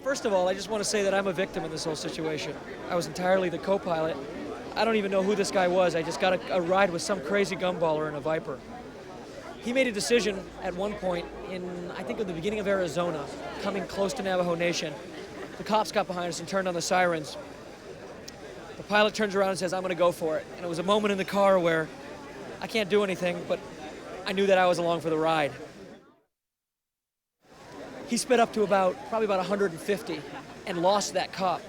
First of all, I just want to say that I'm a victim in this whole situation. I was entirely the co-pilot. I don't even know who this guy was. I just got a ride with some crazy gumballer in a Viper. He made a decision at one point in, I think, at the beginning of Arizona, coming close to Navajo Nation. The cops got behind us and turned on the sirens. The pilot turns around and says, "I'm going to go for it." And it was a moment in the car where I can't do anything, but I knew that I was along for the ride. He sped up to probably about 150 and lost that cop.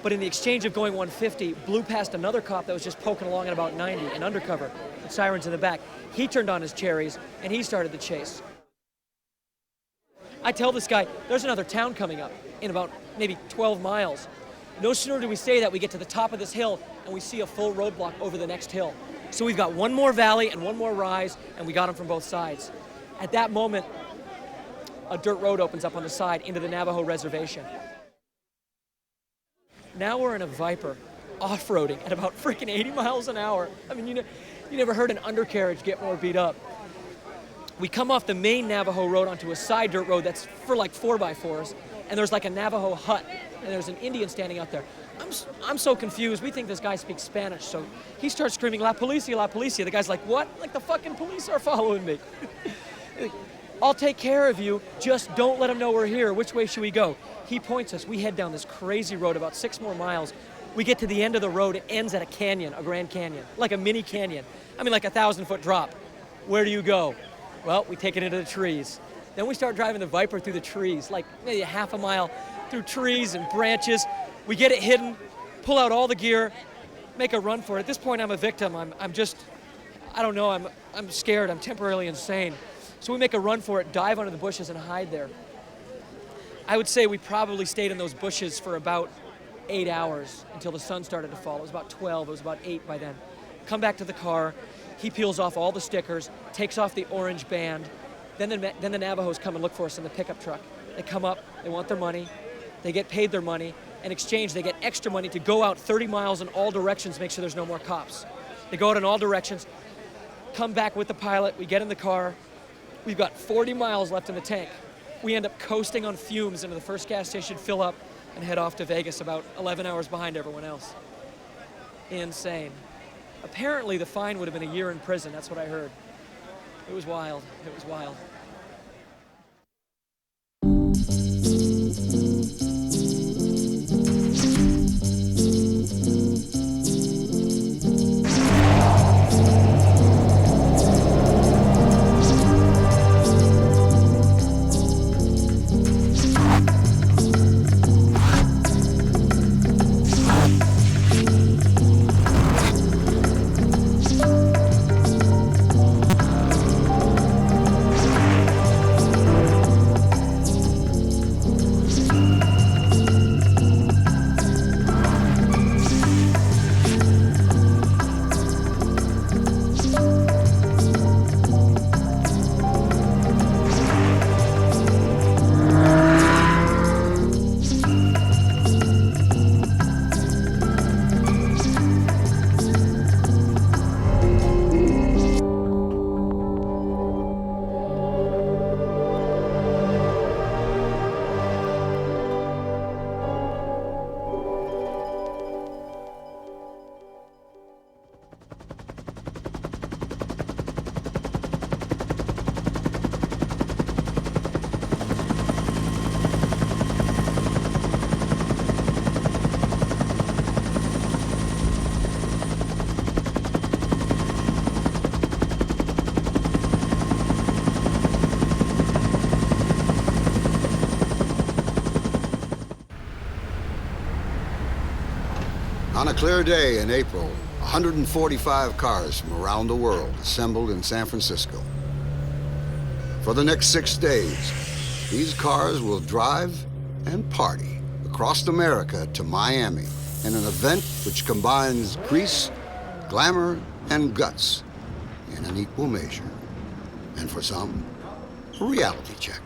But in the exchange of going 150, blew past another cop that was just poking along at about 90 and undercover, with sirens in the back. He turned on his cherries and he started the chase. I tell this guy, there's another town coming up in about maybe 12 miles. No sooner do we say that, we get to the top of this hill and we see a full roadblock over the next hill. So we've got one more valley and one more rise, and we got them from both sides. At that moment, a dirt road opens up on the side into the Navajo reservation. Now we're in a Viper, off-roading at about freaking 80 miles an hour. I mean, you never heard an undercarriage get more beat up. We come off the main Navajo road onto a side dirt road that's for like 4x4s, and there's like a Navajo hut, and there's an Indian standing out there. I'm so confused. We think this guy speaks Spanish, so he starts screaming, "La policia, la policia." The guy's like, "What?" Like, the fucking police are following me. "I'll take care of you, just don't let them know we're here. Which way should we go?" He points us. We head down this crazy road about 6 more miles. We get to the end of the road. It ends at a canyon, a Grand Canyon, like a mini canyon. I mean, like a 1,000-foot drop. Where do you go? Well, we take it into the trees. Then we start driving the Viper through the trees, like maybe a half a mile through trees and branches. We get it hidden, pull out all the gear, make a run for it. At this point, I'm a victim. I'm just, I don't know, I'm scared. I'm temporarily insane. So we make a run for it, dive under the bushes and hide there. I would say we probably stayed in those bushes for about 8 hours until the sun started to fall. It was about 12, it was about 8 by then. Come back to the car, he peels off all the stickers, takes off the orange band. Then the Navajos come and look for us in the pickup truck. They come up, they want their money, they get paid their money. In exchange, they get extra money to go out 30 miles in all directions, make sure there's no more cops. They go out in all directions, come back with the pilot, we get in the car. We've got 40 miles left in the tank. We end up coasting on fumes into the first gas station, fill up, and head off to Vegas about 11 hours behind everyone else. Insane. Apparently, the fine would have been a year in prison. That's what I heard. It was wild. It was wild. On a clear day in April, 145 cars from around the world assembled in San Francisco. For the next 6 days, these cars will drive and party across America to Miami in an event which combines grease, glamour, and guts in an equal measure. And for some, a reality check.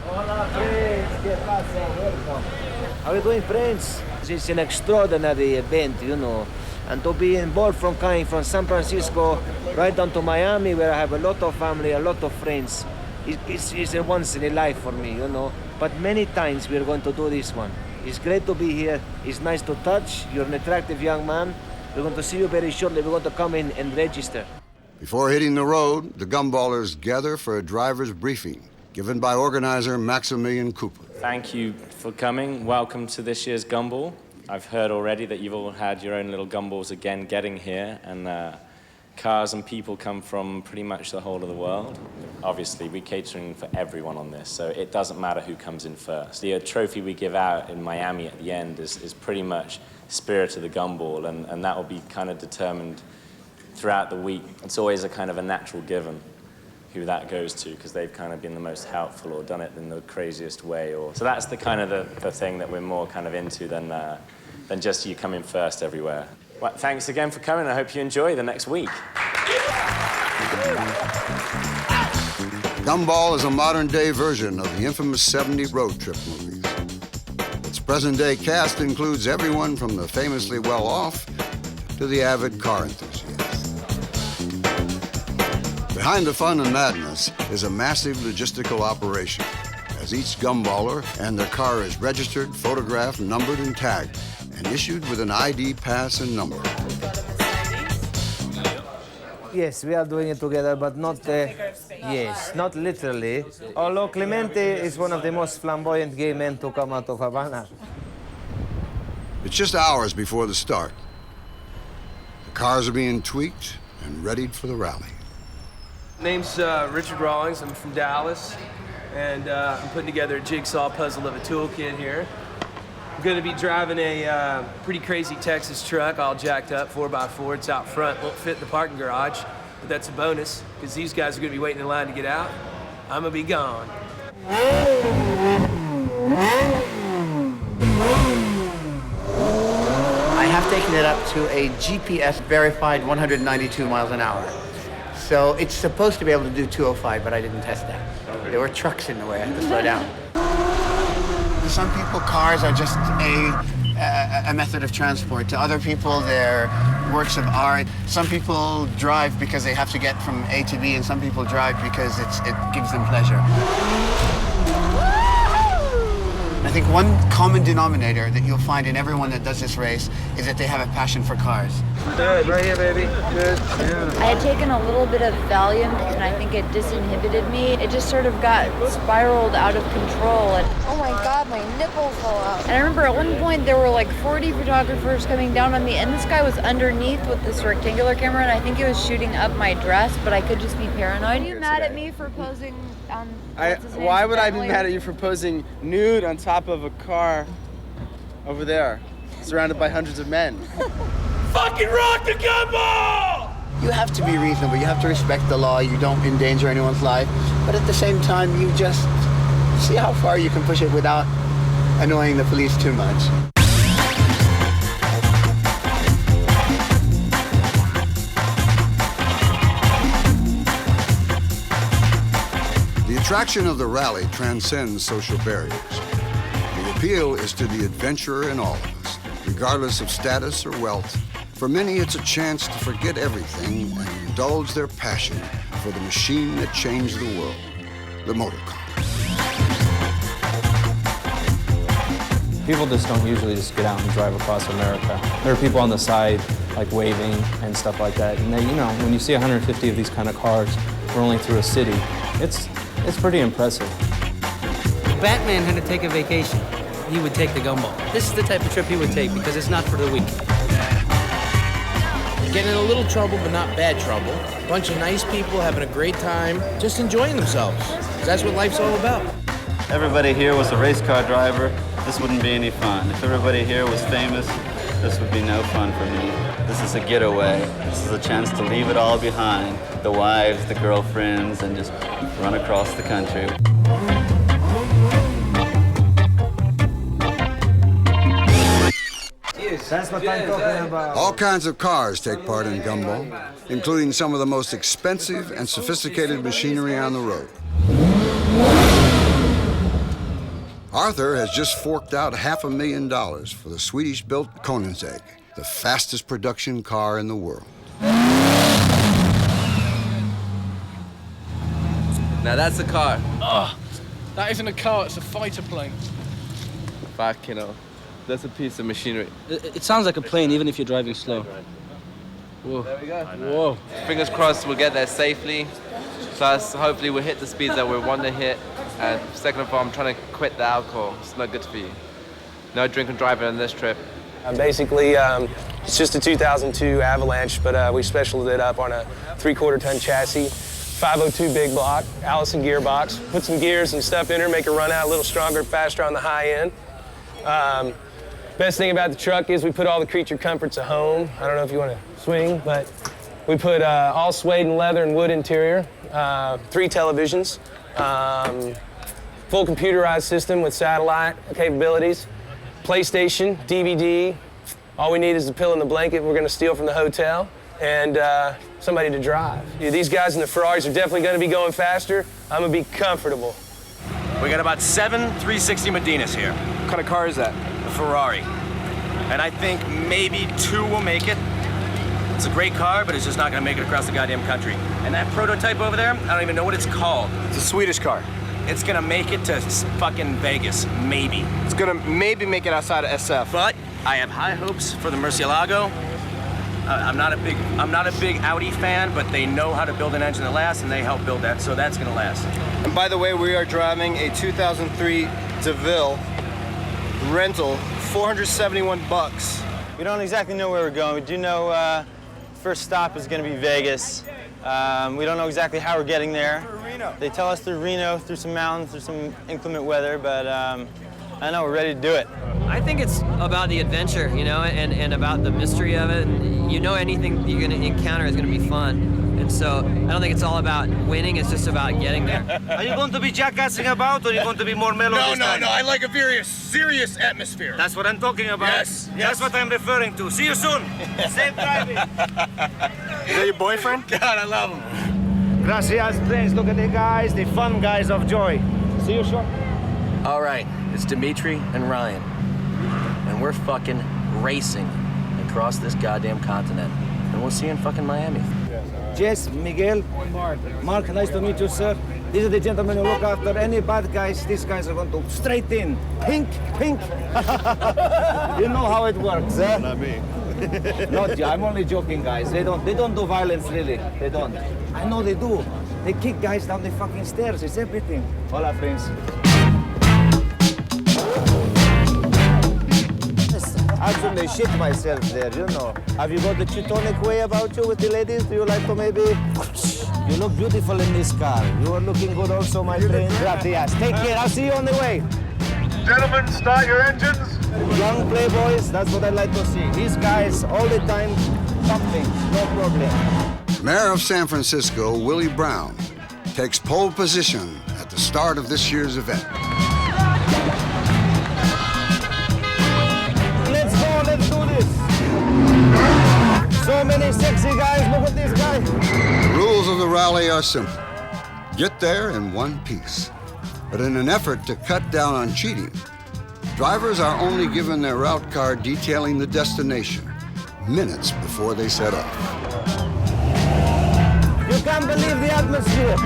Hola, friends. ¿Qué pasa? Welcome. How are you doing, friends? It's an extraordinary event, you know. And to be involved from coming from San Francisco right down to Miami, where I have a lot of family, a lot of friends, it's a once in a life for me, you know. but many times we are going to do this one. It's great to be here. It's nice to touch. You're an attractive young man. We're going to see you very shortly. We're going to come in and register. Before hitting the road, the Gumballers gather for a driver's briefing given by organizer Maximilian Cooper. Thank you for coming. Welcome to this year's Gumball. I've heard already that you've all had your own little Gumballs again getting here, and cars and people come from pretty much the whole of the world. Obviously, we're catering for everyone on this, so it doesn't matter who comes in first. The trophy we give out in Miami at the end is pretty much spirit of the Gumball, and that will be kind of determined throughout the week. It's always a kind of a natural given who that goes to, because they've kind of been the most helpful or done it in the craziest way. So that's the kind of the thing that we're more kind of into than just you coming first everywhere. Well, thanks again for coming. I hope you enjoy the next week. Gumball is a modern-day version of the infamous 70 road trip movies. Its present-day cast includes everyone from the famously well-off to the avid car enthusiast. Behind the fun and madness is a massive logistical operation, as each Gumballer and their car is registered, photographed, numbered, and tagged, and issued with an ID pass and number. Yes, we are doing it together, but not, yes, not literally. Although Clemente is one of the most flamboyant gay men to come out of Havana. It's just hours before the start. The cars are being tweaked and readied for the rally. Name's Richard Rawlings. I'm from Dallas, and I'm putting together a jigsaw puzzle of a toolkit here. I'm going to be driving a pretty crazy Texas truck, all jacked up, 4x4. It's out front, won't fit in the parking garage, but that's a bonus, because these guys are going to be waiting in line to get out. I'm going to be gone. I have taken it up to a GPS-verified 192 miles an hour. So it's supposed to be able to do 205, but I didn't test that. There were trucks in the way, I had to slow down. To some people, cars are just a method of transport. To other people, they're works of art. Some people drive because they have to get from A to B, and some people drive because it gives them pleasure. I think one common denominator that you'll find in everyone that does this race is that they have a passion for cars. Good, right here, baby. Good. Yeah. I had taken a little bit of Valium, and I think it disinhibited me. It just sort of got spiraled out of control. And oh my God, my nipple fell out. And I remember at one point there were like 40 photographers coming down on me, and this guy was underneath with this rectangular camera, and I think he was shooting up my dress, but I could just be paranoid. Are you mad at me for posing on Why would I be mad at you for posing nude on top of a car over there, surrounded by hundreds of men? Fucking rock the Gumball! You have to be reasonable. You have to respect the law. You don't endanger anyone's life. But at the same time, you just see how far you can push it without annoying the police too much. The attraction of the rally transcends social barriers. The appeal is to the adventurer in all of us, regardless of status or wealth. For many, it's a chance to forget everything and indulge their passion for the machine that changed the world, the motor car. People just don't usually just get out and drive across America. There are people on the side, like waving and stuff like that. And they, you know, when you see 150 of these kind of cars rolling through a city, it's pretty impressive. If Batman had to take a vacation, he would take the Gumball. This is the type of trip he would take because it's not for the weak. Getting in a little trouble, but not bad trouble. A bunch of nice people having a great time, just enjoying themselves. 'Cause that's what life's all about. Everybody here was a race car driver. This wouldn't be any fun. If everybody here was famous, this would be no fun for me. This is a getaway. This is a chance to leave it all behind. The wives, the girlfriends, and just run across the country. That's what I'm talking about. All kinds of cars take part in Gumball, including some of the most expensive and sophisticated machinery on the road. Arthur has just forked out $500,000 for the Swedish-built Koenigsegg, the fastest production car in the world. Now that's a car. Ugh. That isn't a car, it's a fighter plane. Fuck, you know, that's a piece of machinery. It sounds like a plane, even if you're driving slow. Whoa. There we go. Whoa. Fingers crossed we'll get there safely. Plus, hopefully we'll hit the speeds that we want to hit. And second of all, I'm trying to quit the alcohol. It's not good for you. No drink and driving on this trip. Basically, it's just a 2002 Avalanche, but we specialed it up on a 3/4 ton chassis, 502 big block, Allison gearbox. Put some gears and stuff in her, make her run out a little stronger, faster on the high end. Best thing about the truck is we put all the creature comforts at home. I don't know if you want to swing, but we put all suede and leather and wood interior, 3 televisions, full computerized system with satellite capabilities, PlayStation, DVD. All we need is the pillow and the blanket we're going to steal from the hotel, and somebody to drive. These guys in the Ferraris are definitely going to be going faster. I'm going to be comfortable. We got about 7 360 Medinas here. What kind of car is that? A Ferrari. And I think maybe 2 will make it. It's a great car, but it's just not gonna make it across the goddamn country. And that prototype over there, I don't even know what it's called. It's a Swedish car. It's gonna make it to fucking Vegas, maybe. It's gonna maybe make it outside of SF. But I have high hopes for the Murcielago. I'm not a big Audi fan, but they know how to build an engine that lasts, and they help build that, so that's gonna last. And by the way, we are driving a 2003 DeVille rental, 471 bucks. We don't exactly know where we're going. We do know first stop is going to be Vegas. We don't know exactly how we're getting there. They tell us through Reno, through some mountains, through some inclement weather, but I know we're ready to do it. I think it's about the adventure, you know, and about the mystery of it. And you know, anything you're going to encounter is going to be fun. And so I don't think it's all about winning, it's just about getting there. Are you going to be jackassing about, or are you going to be more mellow this time? No, I like a very serious atmosphere. That's what I'm talking about. Yes. That's what I'm referring to. See you soon. Safe driving. Is that your boyfriend? God, I love him. Gracias, friends. Look at the guys, the fun guys of Joy. See you short. All right, it's Dimitri and Ryan. And we're fucking racing across this goddamn continent. And we'll see you in fucking Miami. Jess, Miguel, Mark. Mark, nice to meet you, sir. These are the gentlemen who look after any bad guys. These guys are going to straight in. Pink, pink. You know how it works, eh? Not me. Not you. I'm only joking, guys. They don't do violence, really. They don't. I know they do. They kick guys down the fucking stairs. It's everything. Hola, friends. Actually, shit myself there, you know. Have you got the Teutonic way about you with the ladies? Do you like to maybe... You look beautiful in this car. You are looking good also, my friend. Gracias. Take care. I'll see you on the way. Gentlemen, start your engines. Young playboys, that's what I like to see. These guys, all the time, pumping, no problem. Mayor of San Francisco, Willie Brown, takes pole position at the start of this year's event. Let's do this. So many sexy guys, look at this guy. The rules of the rally are simple. Get there in one piece. But in an effort to cut down on cheating, drivers are only given their route card detailing the destination minutes before they set off. You can't believe the atmosphere.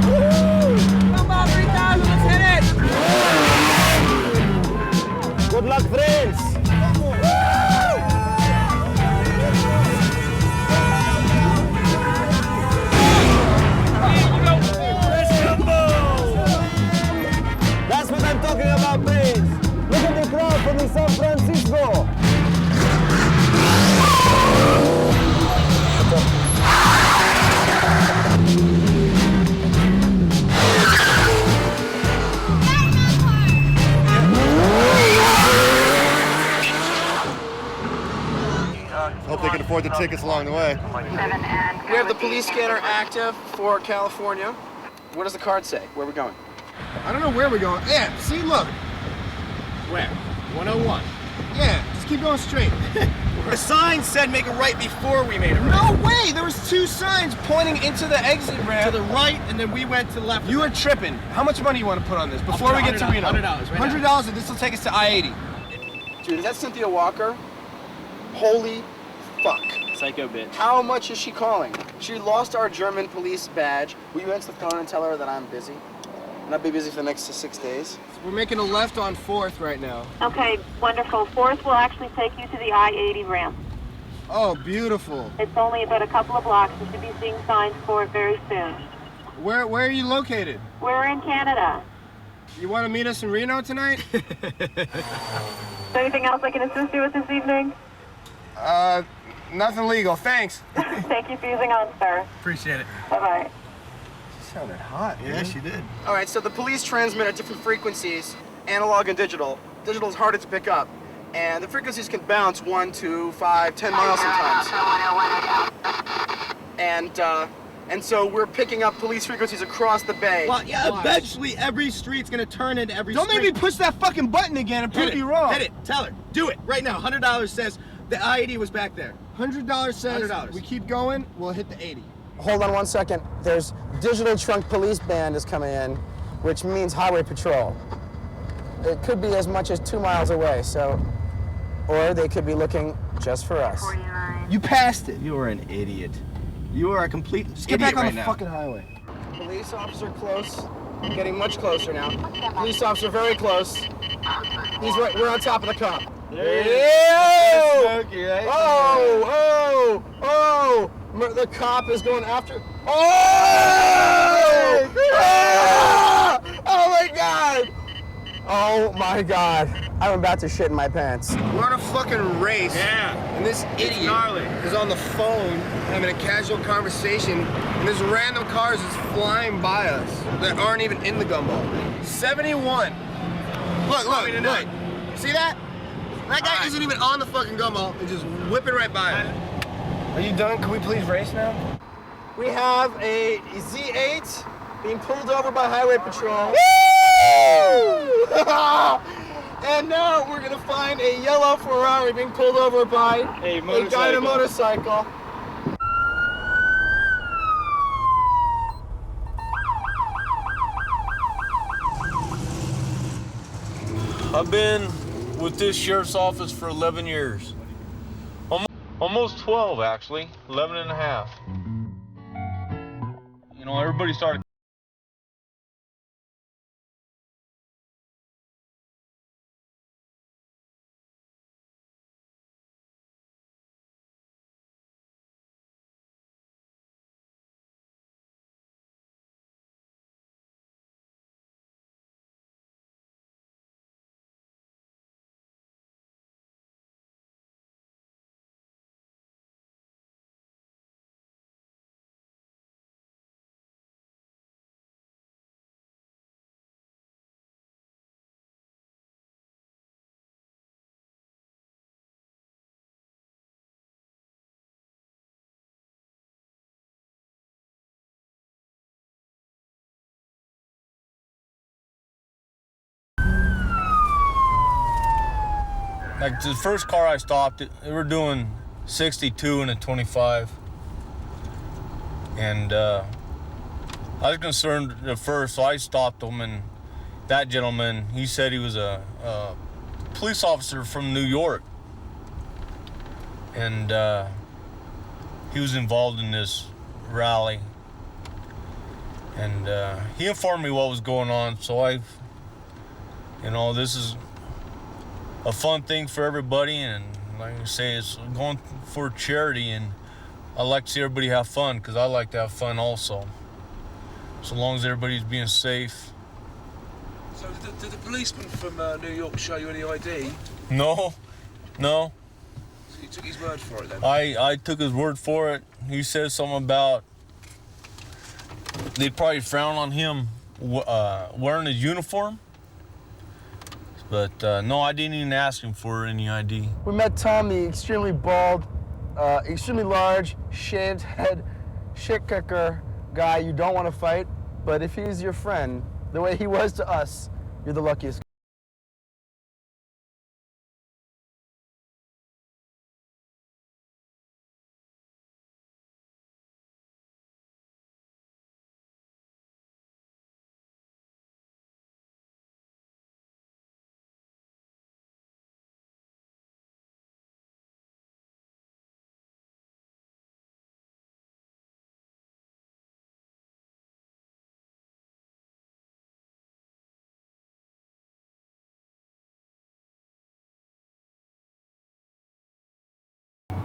Woo-hoo! Come on, 3,000, let's hit it. Good luck, friends. That's what I'm talking about, friends. Look at the crowd from San Francisco. Hope they can afford the tickets along the way. We have the police scanner active for California. What does the card say? Where are we going? I don't know where we're going. Yeah, see, look. Where? 101. Yeah, just keep going straight. The sign said make a right before we made a right. No way! There was 2 signs pointing into the exit ramp. To the right, and then we went to the left. You were tripping. How much money you want to put on this before we get to Reno? $100 right now. $100, and this will take us to I-80. Dude, is that Cynthia Walker? Holy fuck. Psycho bitch. How much is she calling? She lost our German police badge. Will you answer the phone and tell her that I'm busy? and I'll be busy for the next 6 days. We're making a left on 4th right now. Okay, wonderful. 4th will actually take you to the I-80 ramp. Oh, beautiful. It's only about a couple of blocks. You should be seeing signs for it very soon. Where are you located? We're in Canada. You want to meet us in Reno tonight? Is there anything else I can assist you with this evening? Nothing legal. Thanks. Thank you for using OnStar. Appreciate it. Bye-bye. She sounded hot, Yeah, dude. she did. All right, so the police transmit at different frequencies, analog and digital. Digital is harder to pick up, and the frequencies can bounce 1, 2, 5, 10 miles sometimes. And so we're picking up police frequencies across the bay. Well, yeah, Watch. eventually every street's gonna turn into every Don't street. make me push that fucking button again and prove Hit it. you wrong. Hit it. Tell her. Do it right now. $100 says the I-80 was back there. $100 says $100. we keep going, we'll hit the 80. Hold on 1 second. There's digital trunk police band is coming in, which means highway patrol. It could be as much as 2 miles away, so, or they could be looking just for us. You passed it. You are an idiot. You are a complete Just get idiot back on right the now. fucking highway. Police officer close. Getting much closer now. Police officer very close. He's right. We're on top of the cop. There he is. Ew! Smokey, right? Oh! The cop is going after. Oh! Ah! Oh my God! Oh my God! I'm about to shit in my pants. We're on a fucking race. Yeah. And this idiot is on the phone having a casual conversation, and there's random cars just flying by us that aren't even in the Gumball. 71. Look. See that? That guy isn't even on the fucking Gumball and just whipping right by us. Are you done? Can we please race now? We have a Z8 being pulled over by Highway Patrol. Woo! And now we're gonna find a yellow Ferrari being pulled over by a guy on a motorcycle. I've been with this sheriff's office for 11 years. Almost 12, actually. 11 and a half. You know, everybody started like the first car I stopped, they were doing 62 and a 25. And I was concerned at first, so I stopped them. And that gentleman, he said he was a police officer from New York. And he was involved in this rally. And he informed me what was going on, so this is a fun thing for everybody, and like I say, it's going for charity, and I like to see everybody have fun because I like to have fun also. So long as everybody's being safe. So did the policeman from New York show you any ID? No. So you took his word for it then? I took his word for it. He said something about they'd probably frown on him wearing his uniform. But no, I didn't even ask him for any ID. We met Tom, the extremely bald, extremely large, shaved head, shit kicker guy you don't want to fight. But if he's your friend, the way he was to us, you're the luckiest.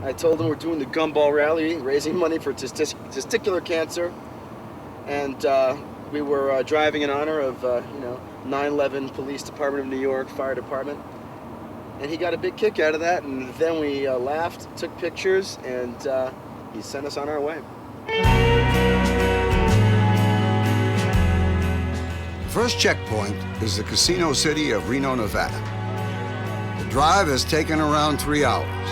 I told him we're doing the Gumball Rally, raising money for testicular cancer. And we were driving in honor of, 9/11 Police Department of New York Fire Department. And he got a big kick out of that. And then we laughed, took pictures, and he sent us on our way. The first checkpoint is the casino city of Reno, Nevada. The drive has taken around 3 hours,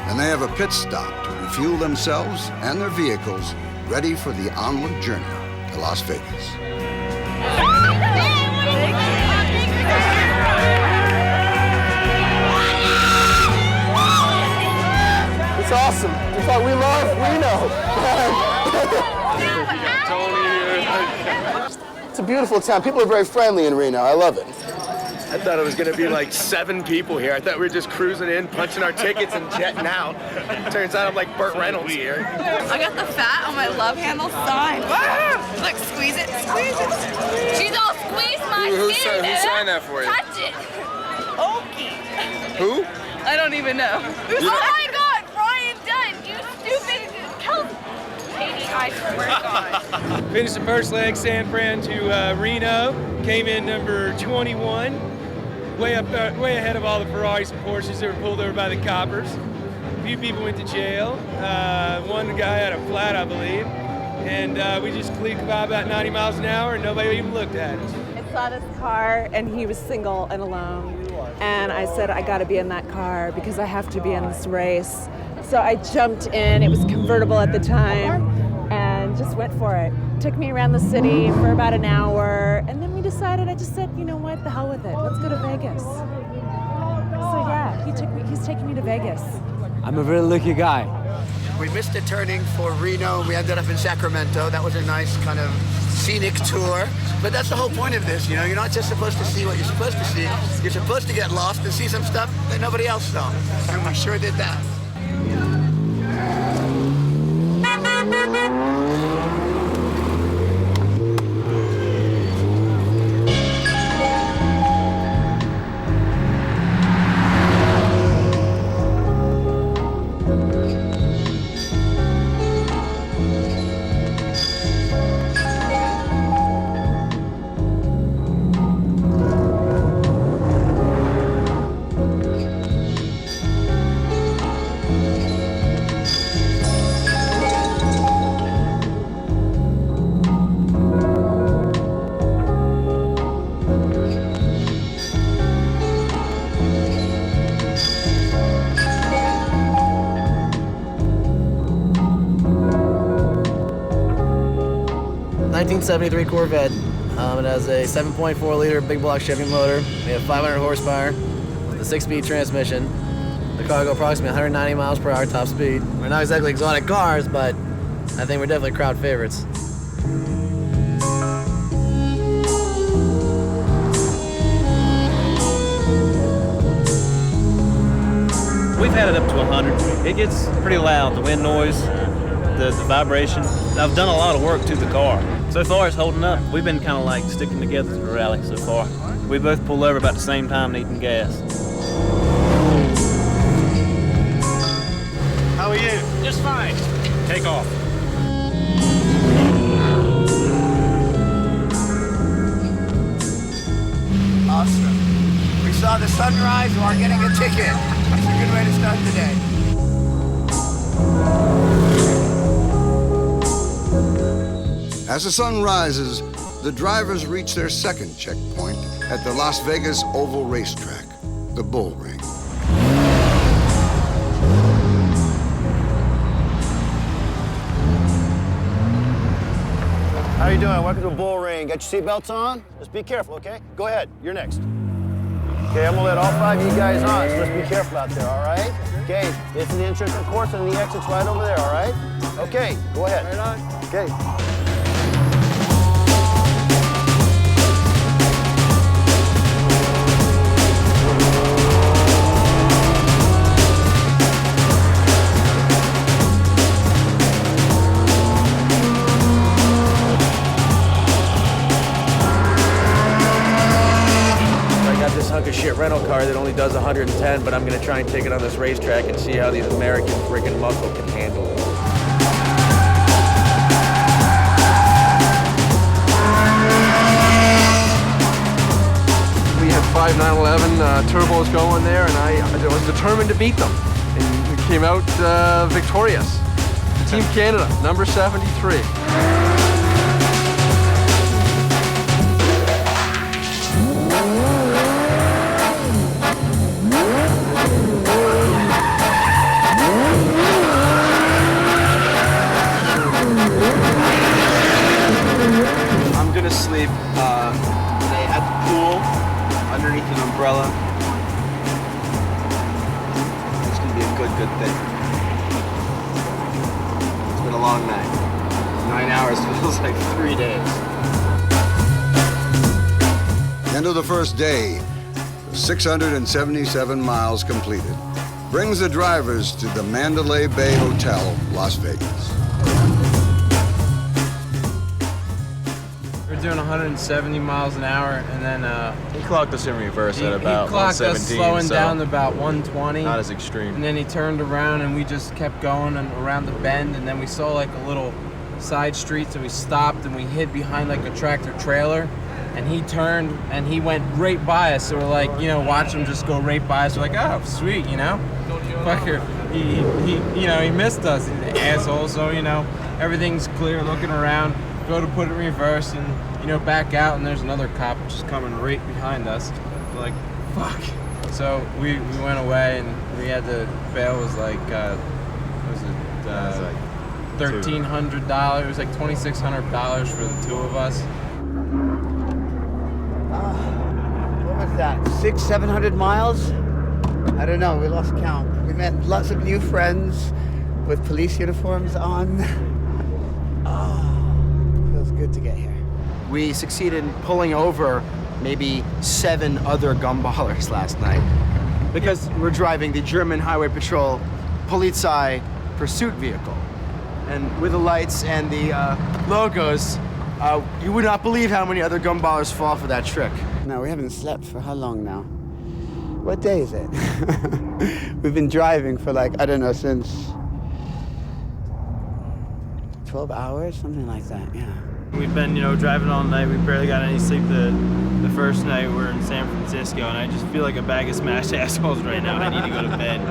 and they have a pit stop to refuel themselves and their vehicles, ready for the onward journey to Las Vegas. It's awesome. It's like we love Reno. It's a beautiful town. People are very friendly in Reno. I love it. I thought it was gonna be like 7 people here. I thought we were just cruising in, punching our tickets and jetting out. Turns out I'm like Burt Reynolds here. I got the fat on my love handle sign. Look, squeeze it, squeeze it. She's all squeeze my Who skin. signed that for you? Touch it. Okay. Who? I don't even know. Oh my God, Brian Dunn, you stupid Katie, I swear to God. Finished the first leg, San Fran to Reno. Came in number 21. Way ahead of all the Ferraris and Porsches that were pulled over by the coppers. A few people went to jail. One guy had a flat, I believe. And we just clicked by about 90 miles an hour and nobody even looked at us. I saw this car and he was single and alone. And I said, I gotta be in that car because I have to be in this race. So I jumped in, it was convertible at the time, and just went for it. Took me around the city for about an hour, and then we decided, I just said, you know what, the hell with it, let's go to Vegas. So yeah, he's taking me to Vegas. I'm a really lucky guy. We missed the turning for Reno. We ended up in Sacramento. That was a nice kind of scenic tour. But that's the whole point of this, You're not just supposed to see what you're supposed to see. You're supposed to get lost and see some stuff that nobody else saw. And we sure did that. '73 Corvette. It has a 7.4 liter big block Chevy motor. We have 500 horsepower with a 6-speed transmission. The car will go approximately 190 miles per hour top speed. We're not exactly exotic cars, but I think we're definitely crowd favorites. We've had it up to 100. It gets pretty loud, the wind noise, the vibration. I've done a lot of work to the car. So far it's holding up. We've been kind of like sticking together through the rally so far. We both pulled over about the same time needing gas. How are you? Just fine. Take off. Awesome. We saw the sunrise while getting a ticket. It's a good way to start the day. As the sun rises, the drivers reach their second checkpoint at the Las Vegas Oval Racetrack, the Bull Ring. How you doing? Welcome to Bull Ring. Got your seatbelts on? Just be careful, okay? Go ahead. You're next. Okay, I'm gonna let all 5 of you guys on, so just be careful out there, all right? Okay, this is the entrance, of course, and the exit's right over there, all right? Okay, go ahead. Right on. Okay. Hunk of shit rental car that only does 110, but I'm gonna try and take it on this racetrack and see how the American freaking muscle can handle it. We had 5 911 turbos going there, and I was determined to beat them. And we came out victorious. Team Canada, number 73. I'm gonna sleep at the pool underneath an umbrella. It's gonna be a good thing. It's been a long night. 9 hours feels like 3 days. End of the first day, 677 miles completed, brings the drivers to the Mandalay Bay Hotel, Las Vegas. We're doing 170 miles an hour, and then he clocked us in reverse at about he clocked 117, us slowing so down to about 120. not as extreme. And then he turned around, and we just kept going and around the bend, and then we saw like a little side street, so we stopped and we hid behind like a tractor trailer, and he turned and he went right by us. So we're like, you know, watch him just go right by us. We're like, oh, sweet, you know, fucker. He missed us, he's an asshole. So you know, everything's clear. Looking around, go to put it in reverse, and you know, back out, and there's another cop just coming right behind us. We're like, fuck. So we went away, and we had to bail. Was like, what was it? $1,300. It was like $2,600 for the two of us. What was that? 600-700 miles? I don't know. We lost count. We met lots of new friends with police uniforms on. Feels good to get here. We succeeded in pulling over maybe 7 other gumballers last night because we're driving the German Highway Patrol Polizei pursuit vehicle. And with the lights and the logos, you would not believe how many other gumballers fall for that trick. No, we haven't slept for how long now? What day is it? We've been driving for like, I don't know, since 12 hours, something like that, yeah. We've been, you know, driving all night. We barely got any sleep the first night we were in San Francisco, and I just feel like a bag of smashed assholes right now. I need to go to bed.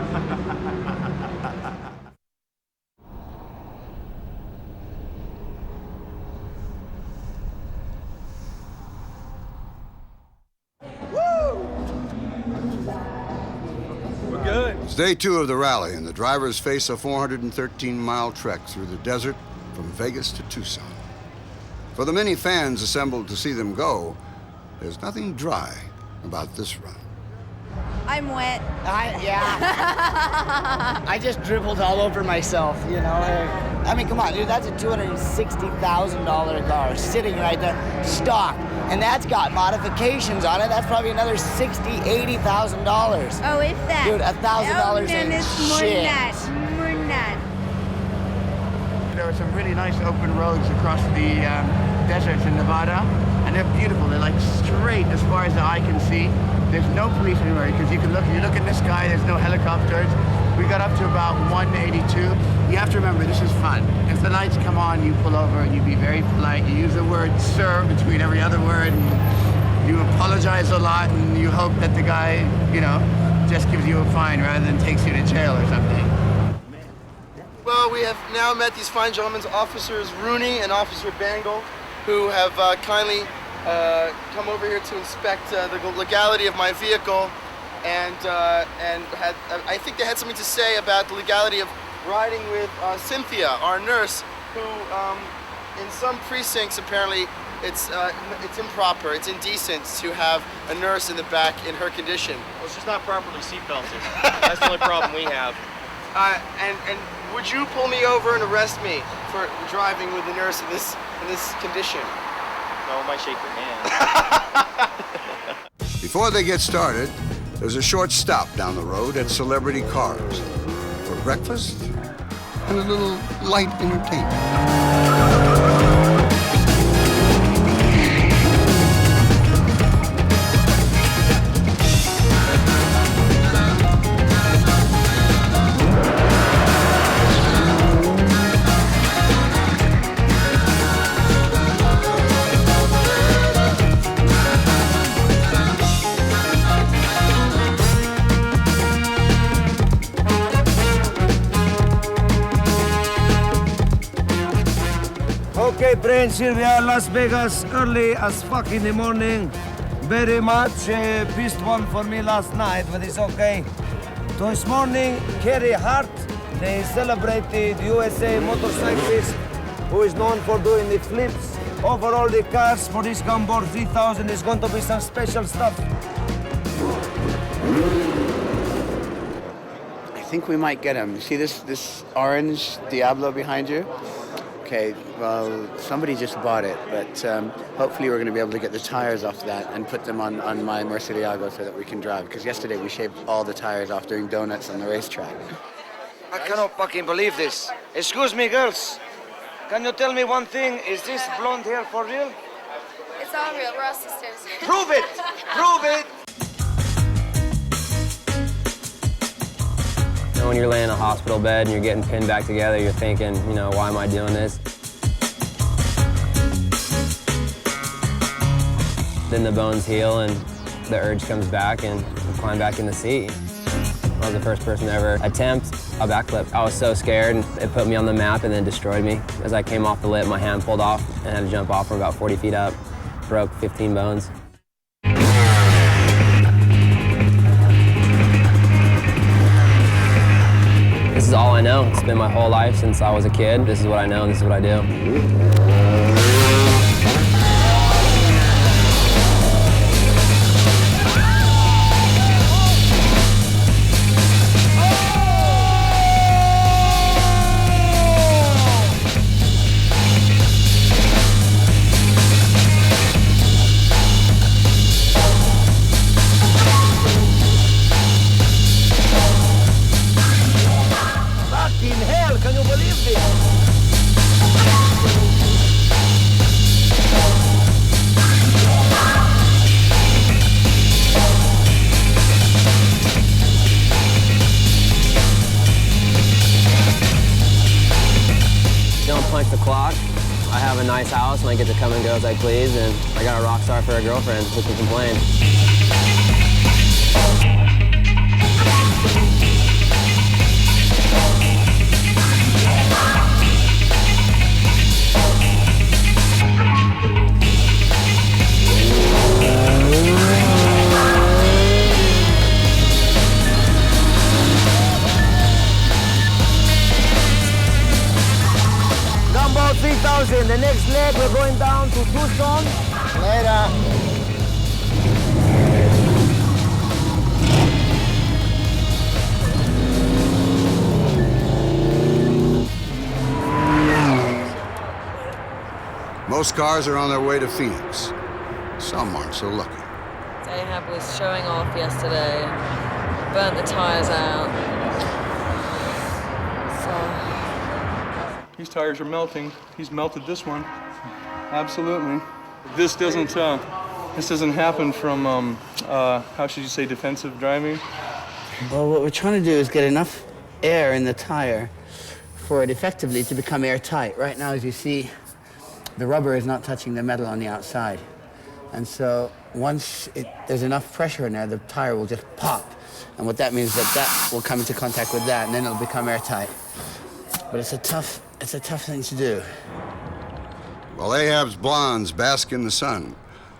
We're good. It's day 2 of the rally, and the drivers face a 413-mile trek through the desert from Vegas to Tucson. For the many fans assembled to see them go, there's nothing dry about this run. I'm wet. Yeah. I just dribbled all over myself, you know. I mean, come on, dude, that's a $260,000 car sitting right there, stock. And that's got modifications on it. That's probably another $60,000, $80,000. Oh, if that. Dude, $1,000 then ain't it's more shit. than that. More than that. There are some really nice open roads across the deserts in Nevada, and they're beautiful. They're like straight as far as the eye can see. There's no police anywhere because you can look. You look in the sky. There's no helicopters. We got up to about 182. You have to remember, this is fun. If the lights come on, you pull over and you be very polite. You use the word "sir" between every other word. And you apologize a lot, and you hope that the guy, you know, just gives you a fine rather than takes you to jail or something. Well, we have now met these fine gentlemen, Officers Rooney and Officer Bangle, who have kindly come over here to inspect the legality of my vehicle, and had I think they had something to say about the legality of riding with Cynthia, our nurse, who in some precincts apparently it's improper, it's indecent to have a nurse in the back in her condition. Well, she's not properly seatbelted. That's the only problem we have. And would you pull me over and arrest me for driving with the nurse in this condition? No, I might shake your hand. Before they get started, there's a short stop down the road at Celebrity Cars for breakfast and a little light entertainment. Okay, friends, here we are, Las Vegas, early as fuck in the morning. Very much pissed one for me last night, but it's okay. This morning, Kerry Hart, they celebrated USA motorcyclist who is known for doing the flips over all the cars for this Gumball 3000. Is going to be some special stuff. I think we might get him. You see this orange Diablo behind you? Okay, well, somebody just bought it, but hopefully we're going to be able to get the tires off that and put them on my Murcielago so that we can drive. Because yesterday we shaved all the tires off doing donuts on the racetrack. I cannot fucking believe this. Excuse me, girls. Can you tell me one thing? Is this blonde hair for real? It's all real. We're all sisters. Prove it! Prove it! You know, when you're laying in a hospital bed and you're getting pinned back together, you're thinking, you know, why am I doing this? Then the bones heal and the urge comes back and you climb back in the seat. I was the first person to ever attempt a backflip. I was so scared, and it put me on the map and then destroyed me. As I came off the lip, my hand pulled off and I had to jump off from about 40 feet up. Broke 15 bones. This is all I know. It's been my whole life since I was a kid. This is what I know and this is what I do. Fucking hell, can you believe this? Don't punch the clock. I have a nice house and I get to come and go as I please, and I got a rock star for a girlfriend. Who can complain? Gumball 3000, the next leg we're going down to Tucson. Later. Most cars are on their way to Phoenix. Some aren't so lucky. Ahab was showing off yesterday, burnt the tires out. These tires are melting. He's melted this one. Absolutely. This doesn't happen from, how should you say, defensive driving? Well, what we're trying to do is get enough air in the tire for it effectively to become airtight. Right now, as you see, the rubber is not touching the metal on the outside. And so once there's enough pressure in there, the tire will just pop. And what that means is that will come into contact with that, and then it'll become airtight. But it's a tough thing to do. While Ahab's blondes bask in the sun,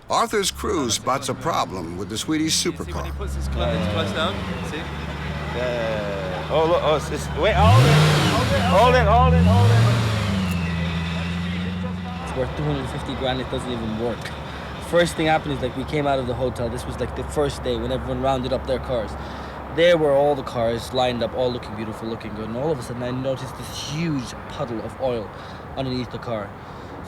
Arthur's crew spots a problem with the Swedish supercar. He puts his clutch down. See? Oh, look. Oh, wait, hold it. It's worth 250 grand. It doesn't even work. First thing happened is, like, we came out of the hotel. This was like the first day when everyone rounded up their cars. There were all the cars lined up, all looking beautiful, looking good. And all of a sudden I noticed this huge puddle of oil underneath the car.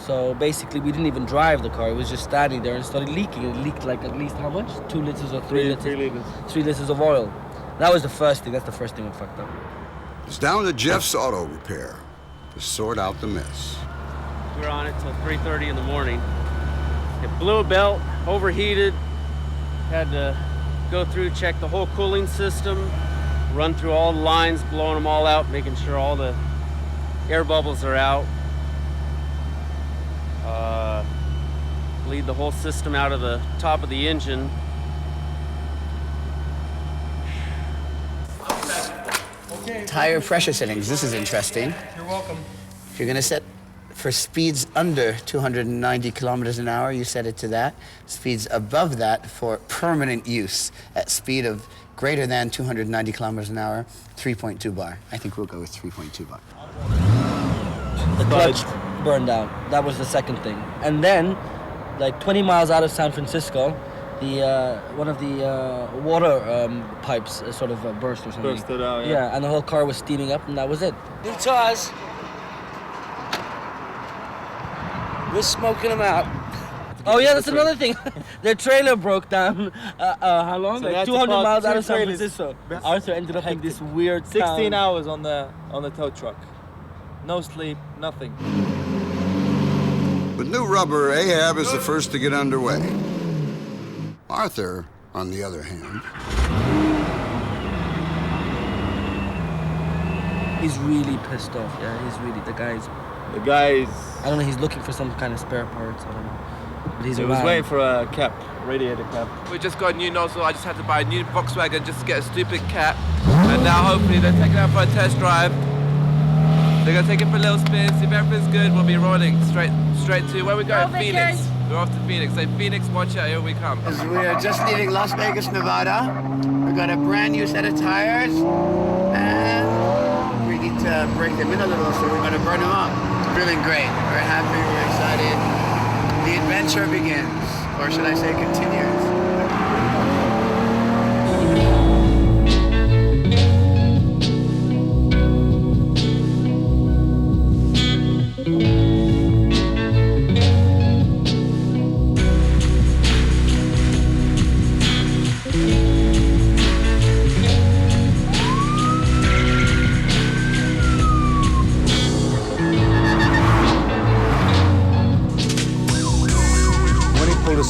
So basically we didn't even drive the car. It was just standing there and it started leaking. It leaked like at least how much? 2 liters or 3 liters? 3 liters. 3 liters of oil. That was the first thing. That's the first thing we fucked up. It's down to Jeff's auto repair to sort out the mess. We were on it till 3:30 in the morning. It blew a belt, overheated, had to go through, check the whole cooling system, run through all the lines, blowing them all out, making sure all the air bubbles are out. Bleed the whole system out of the top of the engine. Tire pressure settings. This is interesting. You're welcome. If you're gonna set For speeds under 290 kilometers an hour, you set it to that. Speeds above that for permanent use at speed of greater than 290 kilometers an hour, 3.2 bar. I think we'll go with 3.2 bar. The clutch burned out. That was the second thing. And then, like 20 miles out of San Francisco, one of the water pipes sort of burst or something. Bursted out, yeah. Yeah, and the whole car was steaming up, and that was it. New tires. We're smoking them out. Oh yeah, that's another thing. Their trailer broke down. How long? So like 200 miles out of San Francisco. Arthur ended up in this weird 16 town. hours on the tow truck. No sleep, nothing. With new rubber, Ahab is the first to get underway. Arthur, on the other hand, he's really pissed off. Yeah, he's really the guy's. I don't know. He's looking for some kind of spare parts. I don't know. But he's He was waiting for a cap, radiator cap. We just got a new nozzle. I just had to buy a new Volkswagen just to get a stupid cap. And now hopefully they're taking it out for a test drive. They're gonna take it for a little spin, see if everything's good. We'll be rolling straight to where we go. Phoenix. We're off to Phoenix. So Phoenix, watch out, here we come. We are just leaving Las Vegas, Nevada. We've got a brand new set of tires, and we need to break them in a little, so we're going to burn them up. Feeling great. We're happy, we're excited. The adventure begins, or should I say continues.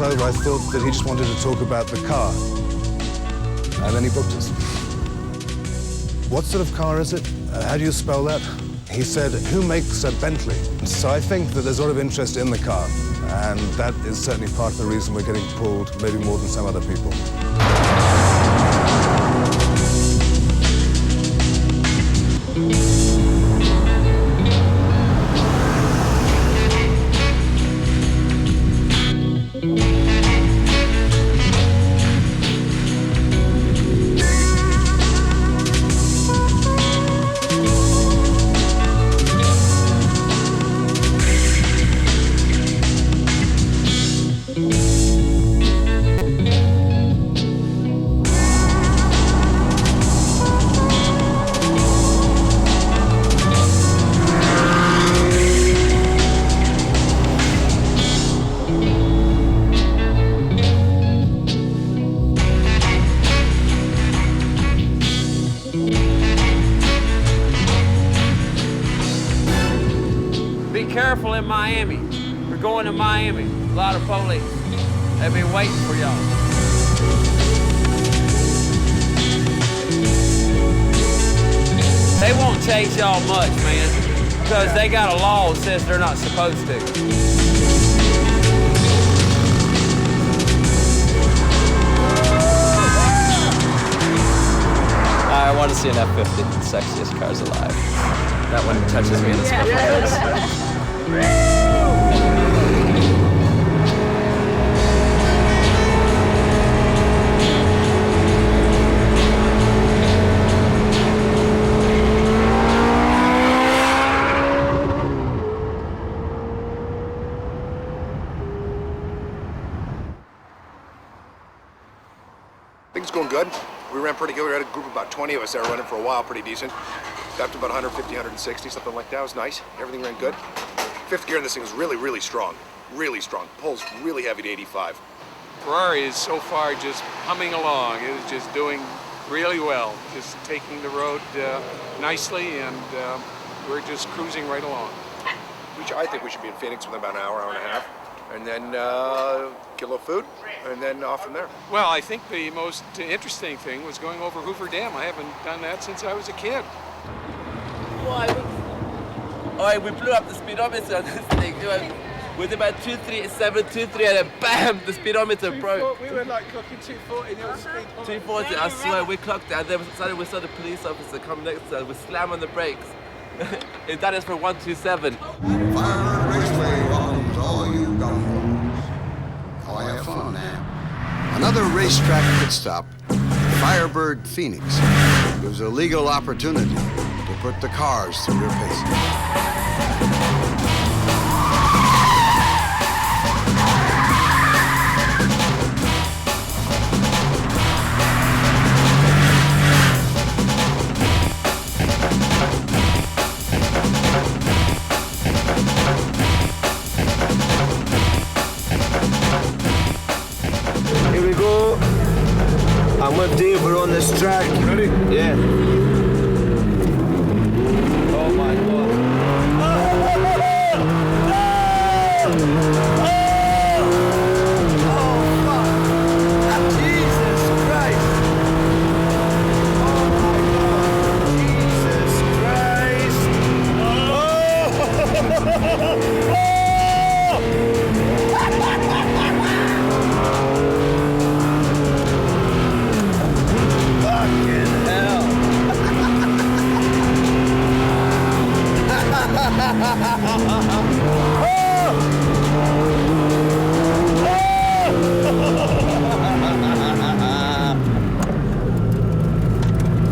Over, I thought that he just wanted to talk about the car. And then he booked us. What sort of car is it? How do you spell that? He said, who makes a Bentley? So I think that there's a lot of interest in the car. And that is certainly part of the reason we're getting pulled, maybe more than some other people. Careful in Miami. We're going to Miami. A lot of police. They've been waiting for y'all. They won't chase y'all much, man, because they got a law that says they're not supposed to. I want to see an F-50, the sexiest cars alive. That one touches me in the spot. Things going good. We ran pretty good. We had a group of about 20 of us that were running for a while, pretty decent. Got to about 150, 160, something like that. It was nice. Everything ran good. Fifth gear in this thing was really, really strong. Really strong. Pulls really heavy to 85. Ferrari is so far just humming along. It was just doing really well. Just taking the road nicely, and we're just cruising right along. I think we should be in Phoenix within about an hour, hour and a half. And then get a little food, and then off from there. Well, I think the most interesting thing was going over Hoover Dam. I haven't done that since I was a kid. Oh, we blew up the speedometer on this thing. With about 237, and then bam, the speedometer broke. We were like clocking 240 nil speed. 240, I swear, we clocked it, and then suddenly we saw the police officer come next to us. We slam on the brakes, That is for 127. Firebird Raceway welcomes all you Gumballs. Oh, have fun now. Another racetrack pit stop, Firebird Phoenix, gives a legal opportunity to put the cars through their paces. Here we go. I'm with Dave, we're on this track. Ready? Yeah. Oh my God.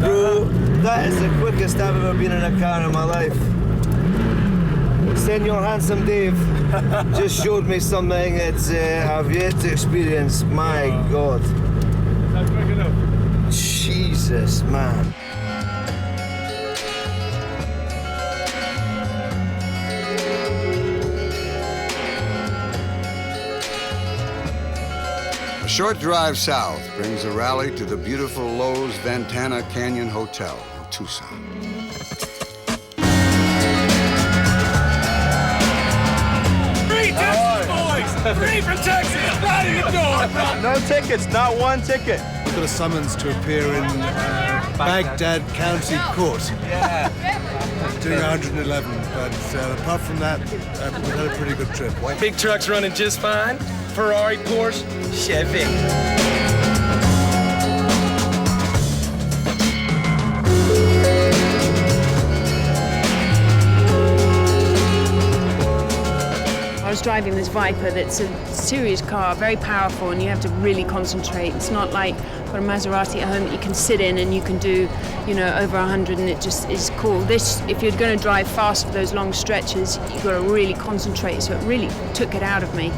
Bro, that is the quickest I've ever been in a car in my life. Senor Handsome Dave just showed me something that I've yet to experience. My God. Not quick enough. Jesus, man. A short drive south brings the rally to the beautiful Lowe's Ventana Canyon Hotel in Tucson. Free Texas, boys! Free from Texas! Right in the door! No tickets, not one ticket. We've got a summons to appear in Baghdad County Court. Yeah. Doing 111, but apart from that, we've had a pretty good trip. Big truck's running just fine. Ferrari, Porsche, Chevy. I was driving this Viper that's a serious car, very powerful, and you have to really concentrate. It's not like I've got a Maserati at home that you can sit in and you can do, you know, over 100 and it just is cool. This, if you're going to drive fast for those long stretches, you've got to really concentrate, so it really took it out of me.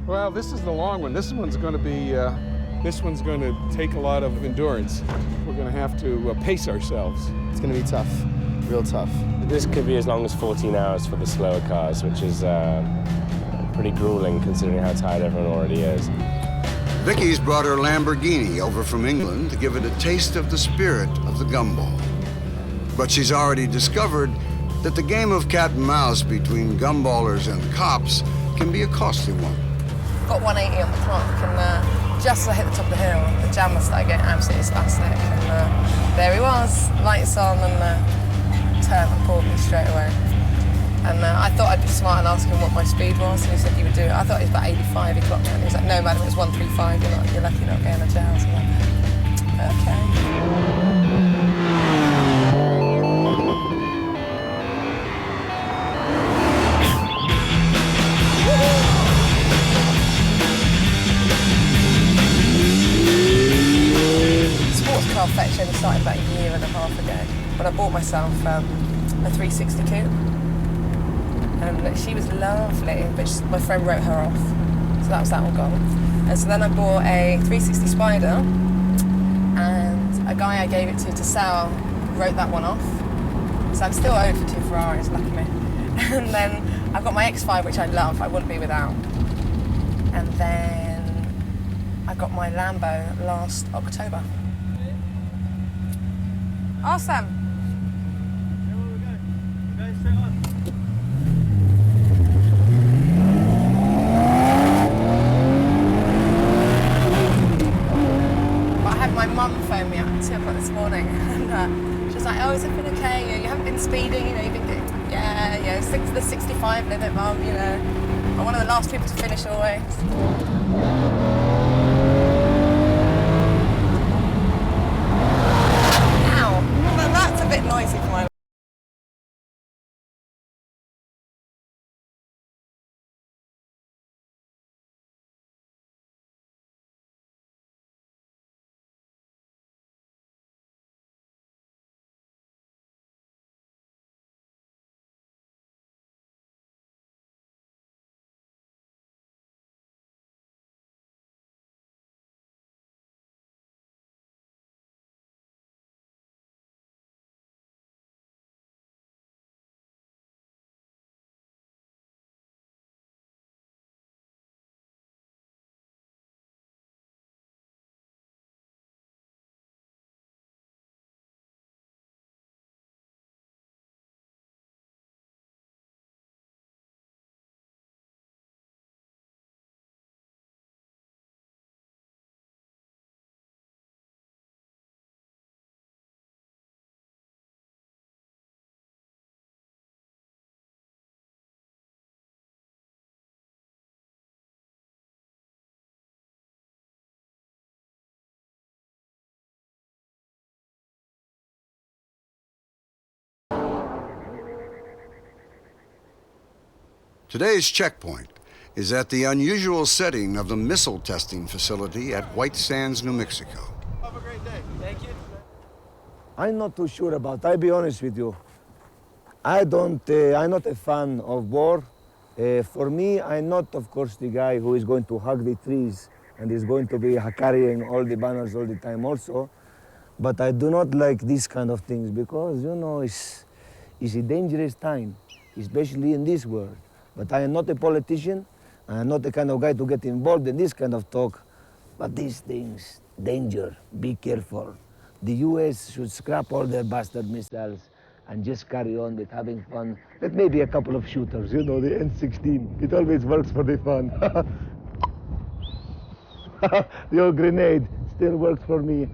Well, this is the long one. This one's going to be, this one's going to take a lot of endurance. We're going to have to pace ourselves. It's going to be tough, real tough. This could be as long as 14 hours for the slower cars, which is pretty grueling considering how tired everyone already is. Vicky's brought her Lamborghini over from England to give it a taste of the spirit of the Gumball. But she's already discovered that the game of cat and mouse between gumballers and cops can be a costly one. Got 180 on the clock, and just as I hit the top of the hill, the jammer started getting absolutely spastic, and there he was, lights on, and turned and pulled me straight away. And I thought I'd be smart and ask him what my speed was, and he said he would do it. I thought it was about 85, he clocked me, and he was like, no, madam, it was 135, you're lucky you're not going to jail. So I'm like, okay. Car fetching started about a year and a half ago when I bought myself a 360 coupe, and she was lovely, but my friend wrote her off, so that was that one gone. And so then I bought a 360 Spider, and a guy I gave it to sell wrote that one off, so I'm still owed for 2 Ferraris, lucky me. And then I've got my X5, which I love, I wouldn't be without. And then I got my Lambo last October. Awesome. My mum phoned me up at 2 o'clock this morning, and she was like, "Oh, is everything okay? You haven't been speeding, you've been good." Yeah, stick to the 65 limit, Mum, I'm one of the last people to finish always. Ow, well, that's a bit noisy for my Today's checkpoint is at the unusual setting of the missile testing facility at White Sands, New Mexico. Have a great day. Thank you. I'm not too sure about, I'll be honest with you. I'm not a fan of war. For me, I'm not, of course, the guy who is going to hug the trees and is going to be carrying all the banners all the time also. But I do not like these kind of things because, it's a dangerous time, especially in this world. But I am not a politician. I am not the kind of guy to get involved in this kind of talk. But these things, danger, be careful. The US should scrap all their bastard missiles and just carry on with having fun. With maybe a couple of shooters, the N16. It always works for the fun. The old grenade still works for me.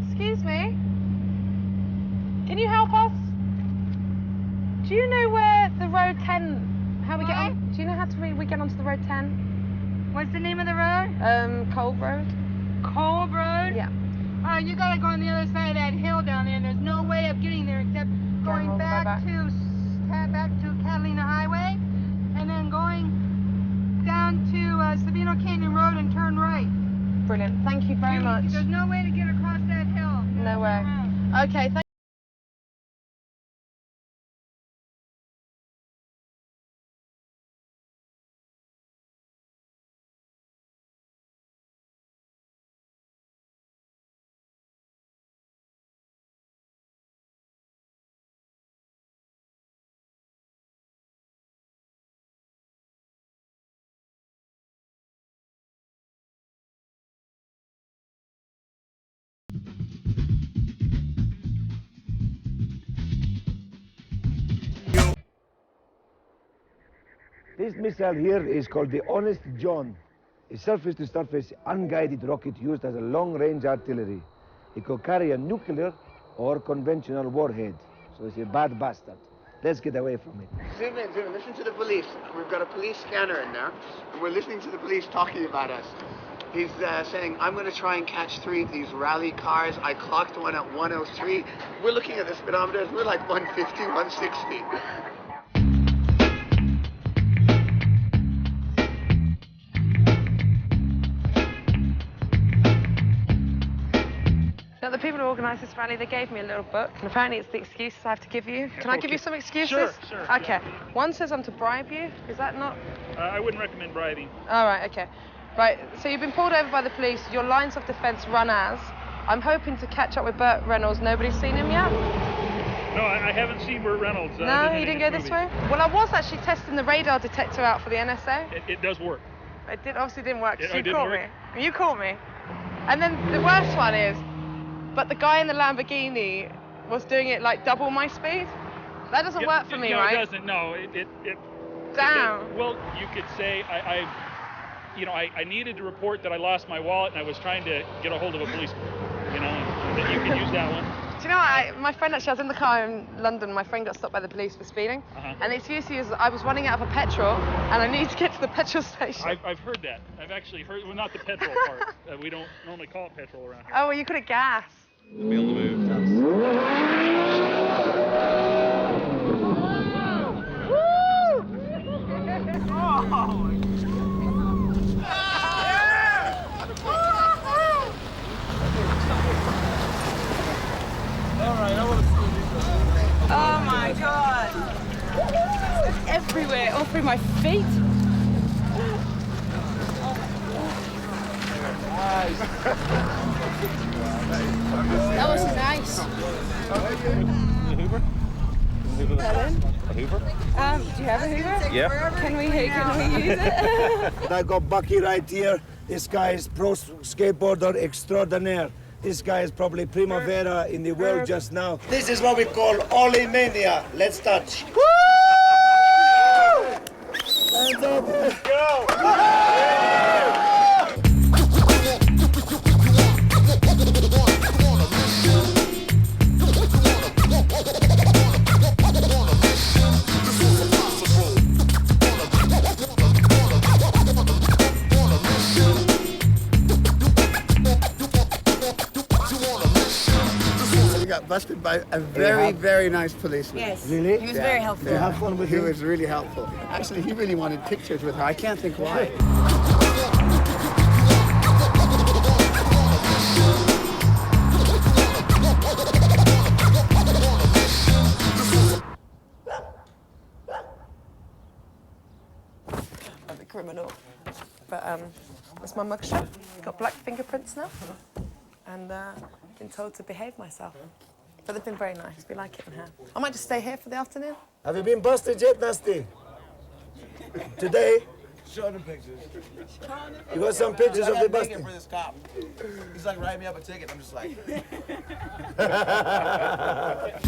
Excuse me? Can you help us? Do you know where the road 10, how we get on? Do you know how we get onto the road 10? What's the name of the road? Colb Road. Colb Road? Yeah. You gotta go on the other side of that hill down there, and there's no way of getting there except going back to Catalina Highway, and then going down to Sabino Canyon Road and turn right. Brilliant. Thank you very much. There's no way to get across that hill. No way. Okay, thank This missile here is called the Honest John, a surface-to-surface unguided rocket used as a long-range artillery. It could carry a nuclear or conventional warhead, so it's a bad bastard. Let's get away from it. Zoom in, listen to the police. We've got a police scanner in there, and we're listening to the police talking about us. He's saying, I'm going to try and catch 3 of these rally cars. I clocked one at 103. We're looking at the speedometers. We're like 150, 160. Now, the people who organised this rally, they gave me a little book, and apparently it's the excuses I have to give you. Can I give you some excuses? Sure. Okay. One says I'm to bribe you. Is that not? I wouldn't recommend bribing. All right, okay. Right, so you've been pulled over by the police. Your lines of defence run as. I'm hoping to catch up with Burt Reynolds. Nobody's seen him yet? No, I haven't seen Burt Reynolds. No, he didn't go this way? Well, I was actually testing the radar detector out for the NSA. It does work. It obviously didn't work, because It you caught work? me. You caught me. And then the worst one is, but the guy in the Lamborghini was doing it like double my speed. That doesn't work for me, no, right? No, it doesn't. No, Damn. Well, you could say I needed to report that I lost my wallet and I was trying to get a hold of a policeman. You know, and that you can use that one. Do you know what? My friend actually, I was in the car in London. My friend got stopped by the police for speeding, and the excuse is I was running out of a petrol and I needed to get to the petrol station. I've heard that. I've actually heard. Well, not the petrol part. We don't normally call it petrol around here. Oh, well, you could have gas. Be on the move. Oh my god! It's everywhere, all through my feet. That was nice. Hoover? A Hoover? Do you have a Hoover? Yeah. Can we use it? I got Bucky right here. This guy is pro skateboarder extraordinaire. This guy is probably primavera in the world just now. This is what we call Ollie Mania. Let's touch. Woo! Hands up. Let's go. We got busted by a very, very nice policeman. Yes. Really? He was very helpful. You have fun with He him? was really helpful. Actually, he really wanted pictures with her. I can't think why. I'm a criminal. But that's my mugshot. Got black fingerprints now. And been told to behave myself. But they've been very nice. We like it in here. I might just stay here for the afternoon. Have you been busted yet, Nasty? Today? Show them pictures. You got some pictures of the busting? for this cop. He's like, write me up a ticket. I'm just like.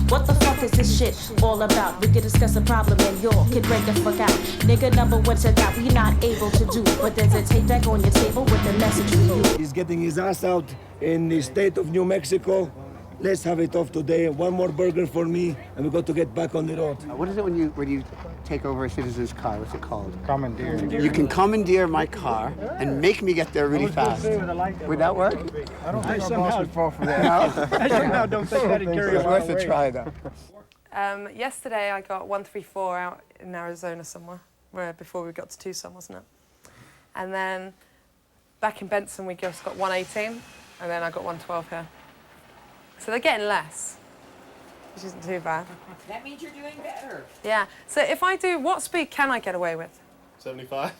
What the fuck is this shit all about? We can discuss a problem and y'all can break the fuck out. Nigga number one said that we not able to do, but there's a tape deck on your table with a message for you. He's getting his ass out in the state of New Mexico. Let's have it off today. One more burger for me, and we got to get back on the road. What is it when you take over a citizen's car? What's it called? Commandeer. You can commandeer my car and make me get there really fast. Would that work? I don't think our boss would fall for that. No? I somehow don't think that'd carry It's a worth long a way. try, though. Yesterday I got 134 out in Arizona somewhere, where before we got to Tucson, wasn't it? And then back in Benson we just got 118, and then I got 112 here. So they're getting less, which isn't too bad. That means you're doing better. Yeah, so if I do, what speed can I get away with? 75.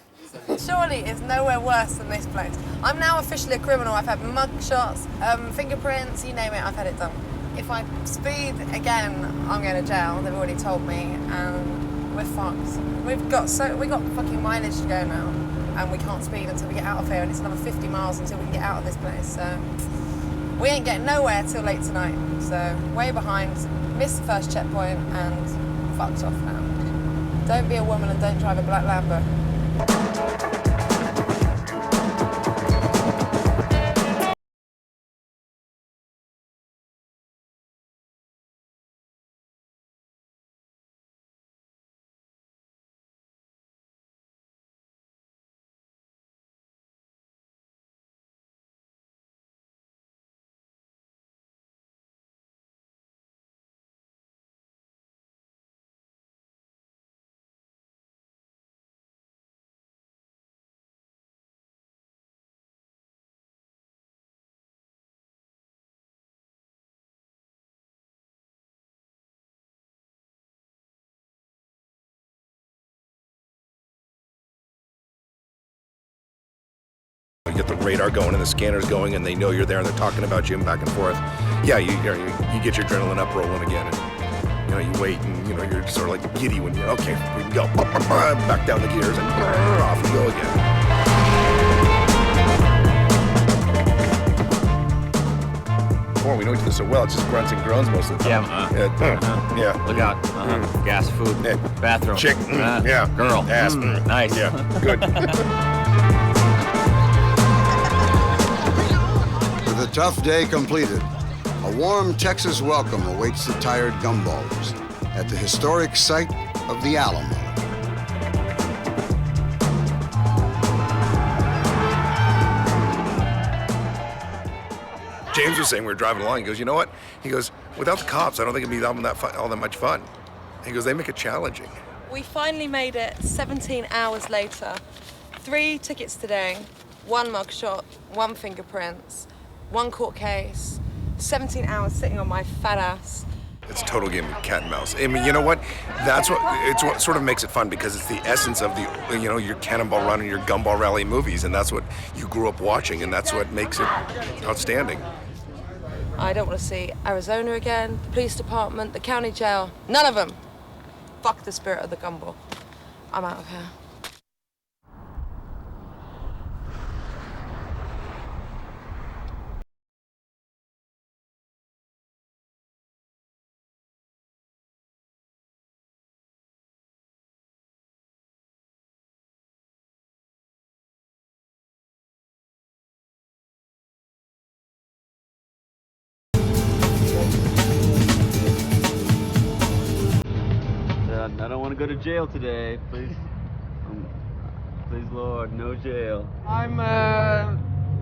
Surely it's nowhere worse than this place. I'm now officially a criminal. I've had mug shots, fingerprints, you name it, I've had it done. If I speed again, I'm going to jail. They've already told me, and we're fucked. We've got fucking mileage to go now, and we can't speed until we get out of here, and it's another 50 miles until we can get out of this place. So we ain't getting nowhere till late tonight. So way behind, missed the first checkpoint, and fucked off now. Don't be a woman and don't drive a black Lambo. You get the radar going and the scanners going, and they know you're there, and they're talking about you and back and forth. Yeah, you get your adrenaline up rolling again. you wait and, you're sort of like giddy when you're, okay, we can go. Back down the gears and off you go again. We know each other so well, it's just grunts and groans most of the time. Yeah. Look out. Gas, food, bathroom. Chick. Yeah. Girl. Ass. Nice. Yeah. Good. With a tough day completed, a warm Texas welcome awaits the tired Gumballers at the historic site of the Alamo. James was saying, we were driving along, he goes, you know what? He goes, without the cops, I don't think it'd be all that much fun. He goes, they make it challenging. We finally made it 17 hours later. 3 tickets today, 1 mugshot, 1 fingerprints, 1 court case, 17 hours sitting on my fat ass. It's a total game of cat and mouse. I mean, you know what? It's what sort of makes it fun, because it's the essence of the, your Cannonball Run and your Gumball Rally movies, and that's what you grew up watching, and that's what makes it outstanding. I don't want to see Arizona again, the police department, the county jail, none of them. Fuck the spirit of the Gumball. I'm out of here. I don't want to go to jail today, please. Please, Lord, no jail. I'm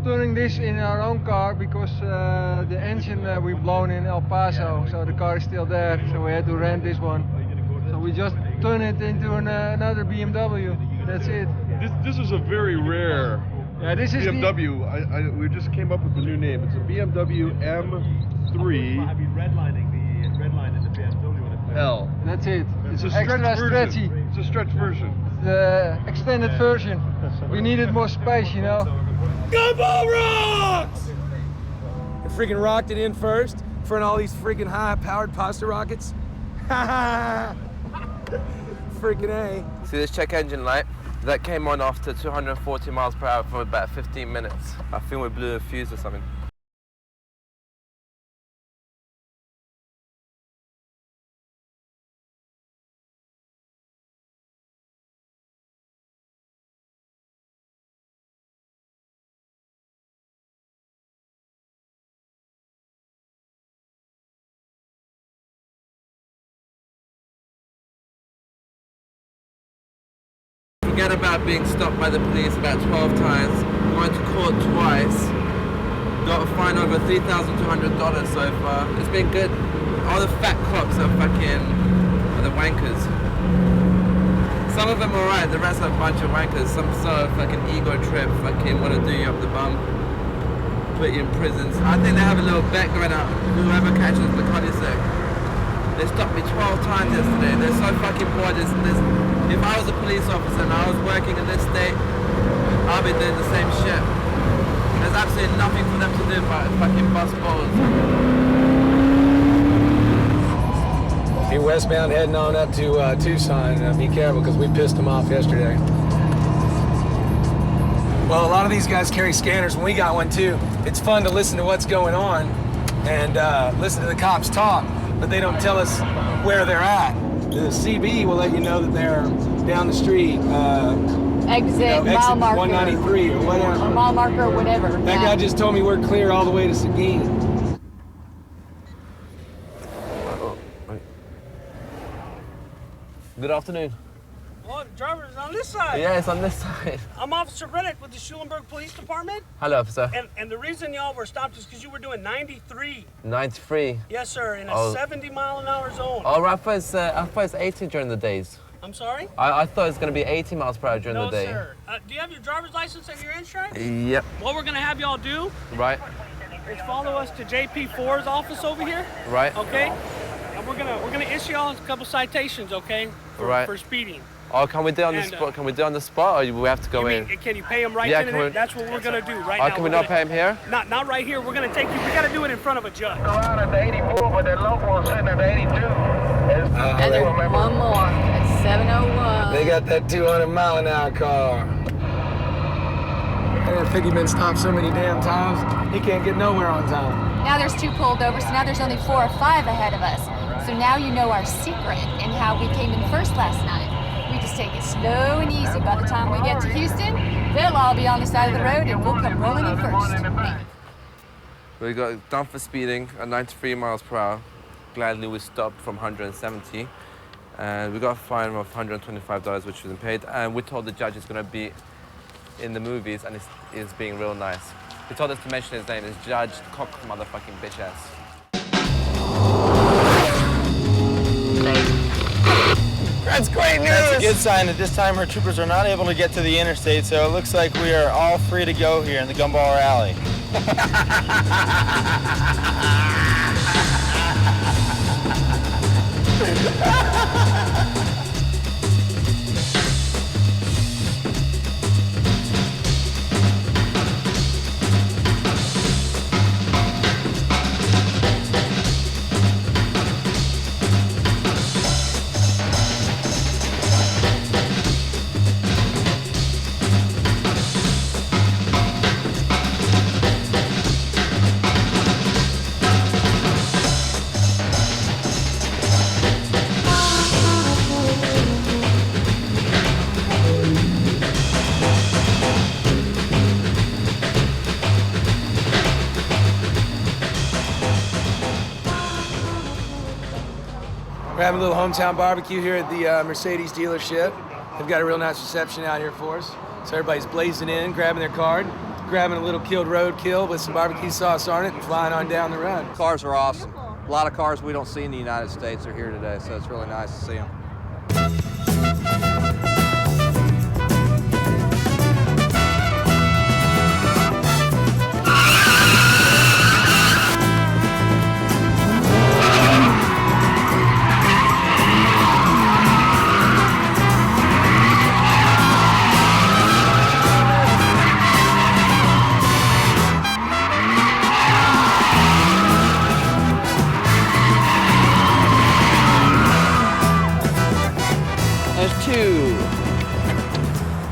doing this in our own car because the engine we blown in El Paso, so the car is still there, so we had to rent this one. So we just turn it into another BMW. That's it. This is a very rare this is BMW. We just came up with a new name. It's a BMW M3. I've been redlining the BMW. L. That's it. It's a extra stretchy. It's a stretch version. The extended version. We needed more space, Gumball rocks! I freaking rocked it in first, in front of all these freaking high-powered pasta rockets. Freaking A. See this check engine light? That came on after 240 miles per hour for about 15 minutes. I think we blew a fuse or something. Forget about being stopped by the police about 12 times, going to court twice, got a fine over $3,200 so far. It's been good. All the fat cops are the wankers. Some of them are alright, the rest are a bunch of wankers. Some sort of fucking ego trip, want to do you up the bum, put you in prisons. I think they have a little bet going out, whoever catches the Konisek. They stopped me 12 times yesterday. They're so fucking bored. If I was a police officer and I was working in this state, I'll be doing the same shit. There's absolutely nothing for them to do but fucking bust balls. If you're westbound heading on up to Tucson, be careful because we pissed them off yesterday. Well, a lot of these guys carry scanners, and we got one too. It's fun to listen to what's going on and listen to the cops talk, but they don't tell us where they're at. The CB will let you know that they're down the street. Exit mile marker. 193 or whatever. Or mile marker or whatever. That guy just told me we're clear all the way to Seguin. Good afternoon. Well, the driver is on this side. Yeah, it's on this side. I'm Officer Reddick with the Schulenburg Police Department. Hello, officer. And the reason y'all were stopped is because you were doing 93. 93? Yes, sir, in a 70-mile-an-hour zone. Oh, I thought it's 80 during the days. I'm sorry? I thought it was going to be 80 miles per hour during the day. No, sir. Do you have your driver's license and your insurance? Yep. What we're going to have y'all do Right. is follow us to JP4's office over here. Right. Okay? And we're gonna issue y'all a couple citations, okay? For speeding. Oh, can we do it on the spot? Can we do it on the spot, or we have to go in? Can you pay him right then? Yeah, that's what we're gonna do right now. Can we not pay him here? Not right here. We're gonna take you. We gotta do it in front of a judge. Around at the 84, but that local is sitting at the 82. And there's one more at 701. They got that 200-mile-an-hour car. That Piggy been stopped so many damn times, he can't get nowhere on time. Now there's 2 pulled over, so now there's only 4 or 5 ahead of us. So now you know our secret and how we came in first last night. We just take it slow and easy. By the time we get to Houston, they'll all be on the side of the road and we'll come rolling in first. We got done for speeding at 93 miles per hour. Gladly we stopped from 170. And we got a fine of $125, which wasn't paid. And we told the judge it's going to be in the movies and it's being real nice. He told us to mention his name. It's Judge Cock motherfucking bitch ass. That's great news! That's a good sign that this time our troopers are not able to get to the interstate, so it looks like we are all free to go here in the Gumball Rally. We're having a little hometown barbecue here at the Mercedes dealership. They've got a real nice reception out here for us. So everybody's blazing in, grabbing their card, grabbing a little killed roadkill with some barbecue sauce on it and flying on down the run. Cars are awesome. A lot of cars we don't see in the United States are here today, so it's really nice to see them.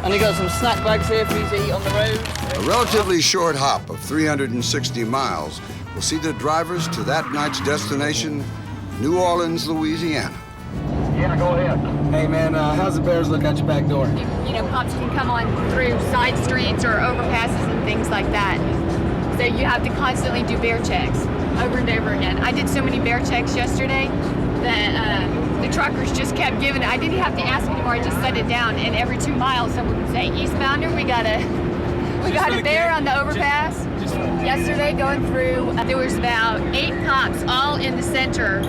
And they got some snack bags here for you to eat on the road. A relatively short hop of 360 miles will see the drivers to that night's destination, New Orleans, Louisiana. Yeah, go ahead. Hey, man, how's the Bears look out your back door? You know, cops can come on through side streets or overpasses and things like that. So you have to constantly do bear checks over and over again. I did so many bear checks yesterday that the truckers just kept giving it. I didn't have to ask anymore. I just set it down, and every 2 miles, someone would say, "Eastbounder, we got a bear on the overpass." Yesterday, going through, there was about 8 cops, all in the center,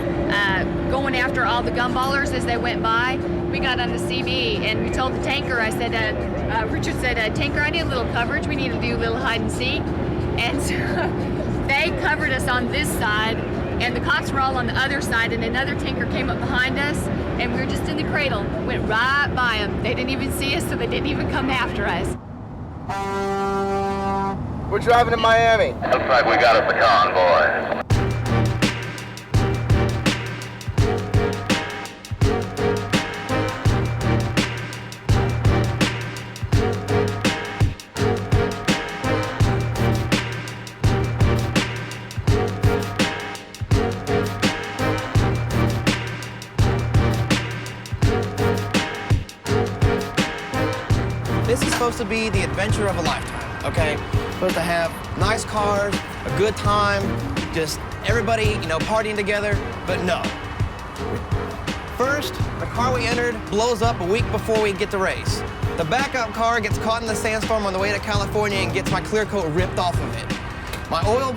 going after all the gumballers as they went by. We got on the CB, and we told the tanker. I said, Richard said, "Tanker, I need a little coverage. We need to do a little hide and seek." And so they covered us on this side. And the cops were all on the other side, and another tanker came up behind us, and we were just in the cradle. Went right by them. They didn't even see us, so they didn't even come after us. We're driving to Miami. Looks like we got us a convoy. This is supposed to be the adventure of a lifetime, okay? Supposed to have nice cars, a good time, just everybody, you know, partying together, but no. First, the car we entered blows up a week before we get to race. The backup car gets caught in the sandstorm on the way to California and gets my clear coat ripped off of it. My oil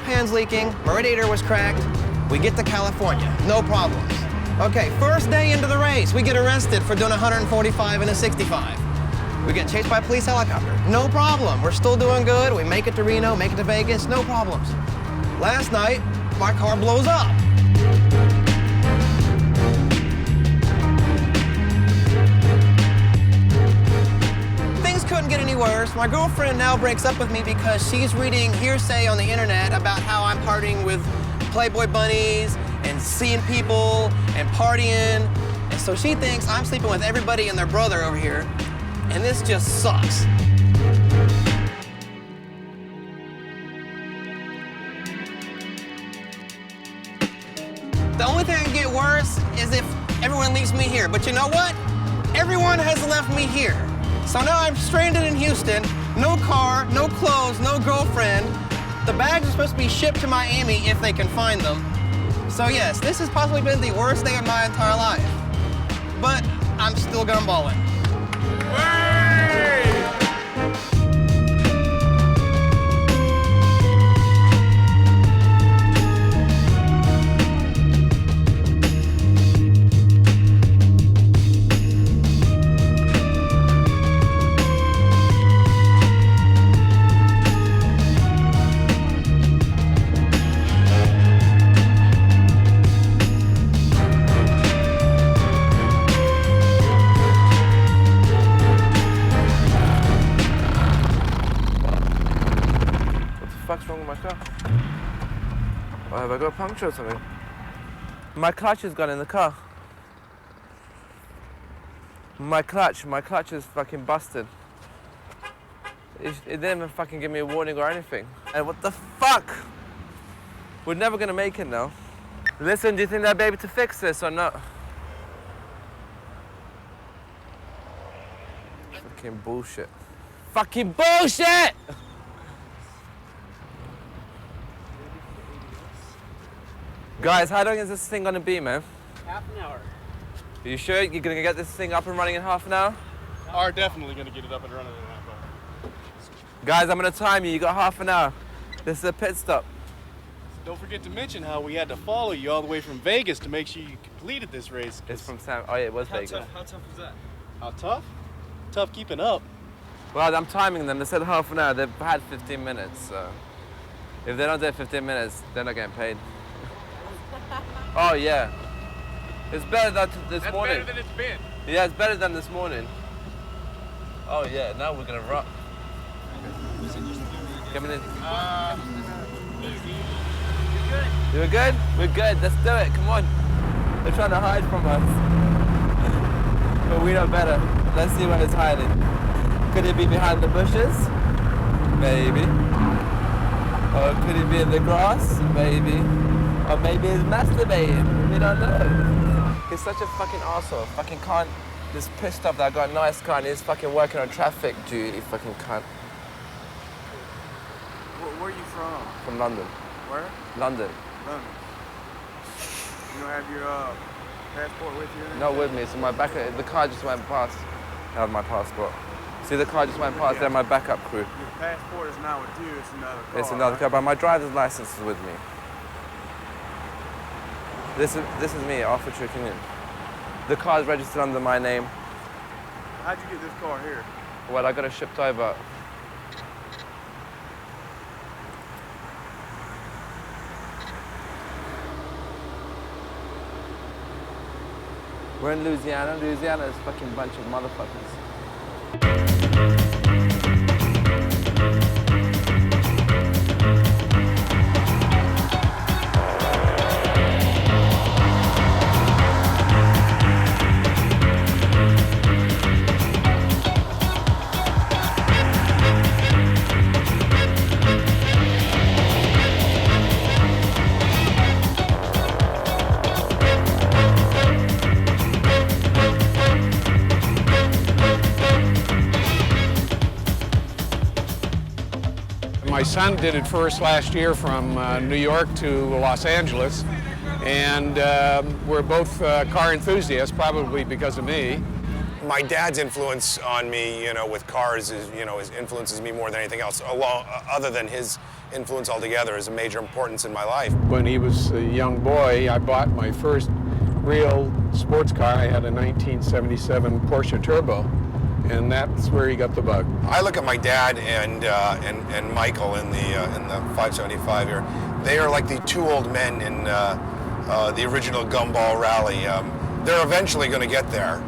pan's leaking, my radiator was cracked. We get to California, no problems. Okay, first day into the race, we get arrested for doing 145 and a 65. We get chased by a police helicopter. No problem. We're still doing good. We make it to Reno, make it to Vegas, no problems. Last night, my car blows up. Things couldn't get any worse. My girlfriend now breaks up with me because she's reading hearsay on the internet about how I'm partying with Playboy bunnies and seeing people and partying. And so she thinks I'm sleeping with everybody and their brother over here. And this just sucks. The only thing that can get worse is if everyone leaves me here. But you know what? Everyone has left me here. So now I'm stranded in Houston, no car, no clothes, no girlfriend. The bags are supposed to be shipped to Miami if they can find them. So yes, this has possibly been the worst day of my entire life. But I'm still gumballing. What's wrong with my car? Or have I got a puncture or something? My clutch has gone in the car. My clutch is fucking busted. It didn't even fucking give me a warning or anything. And what the fuck? We're never gonna make it now. Listen, do you think they'll be able to fix this or not? Fucking bullshit. Fucking bullshit! Guys, how long is this thing gonna be, man? Half an hour. Are you sure you're gonna get this thing up and running in half an hour? Are definitely gonna get it up and running in half an hour. Guys, I'm gonna time you. You got half an hour. This is a pit stop. Don't forget to mention how we had to follow you all the way from Vegas to make sure you completed this race. It's from San. Oh yeah, it was Vegas. How tough was that? How tough? Tough keeping up. Well, I'm timing them. They said half an hour. They've had 15 minutes. So if they don't do 15 minutes, they're not getting paid. Oh yeah, it's better than this morning. That's better than it's been. Yeah, it's better than this morning. Oh yeah, now we're gonna rock. Coming in. You good? We're good. Let's do it. Come on. They're trying to hide from us, but we know better. Let's see where it's hiding. Could it be behind the bushes? Maybe. Or could it be in the grass? Maybe. Or maybe he's masturbating. We don't know. He's such a fucking arsehole. Fucking cunt. This pissed off that I got a nice car and he's fucking working on traffic duty. Fucking cunt. Where are you from? From London. Where? London. London. You don't have your passport with you? Not with me. So my back, the car just went past. I have my passport. See, the car just went past. They're my backup crew. Your passport is not with you. It's another car. It's another car, but my driver's license is with me. This is me, Arthur Trickingham. The car is registered under my name. How'd you get this car here? Well, I got it shipped over. We're in Louisiana. Louisiana is a fucking bunch of motherfuckers. My son did it first last year from New York to Los Angeles, and we're both car enthusiasts, probably because of me. My dad's influence on me, with cars is, influences me more than anything else. Other than his influence altogether is a major importance in my life. When he was a young boy, I bought my first real sports car. I had a 1977 Porsche Turbo, and that's where he got the bug. I look at my dad and Michael in the 575 here. They are like the two old men in the original Gumball rally. They're eventually going to get there.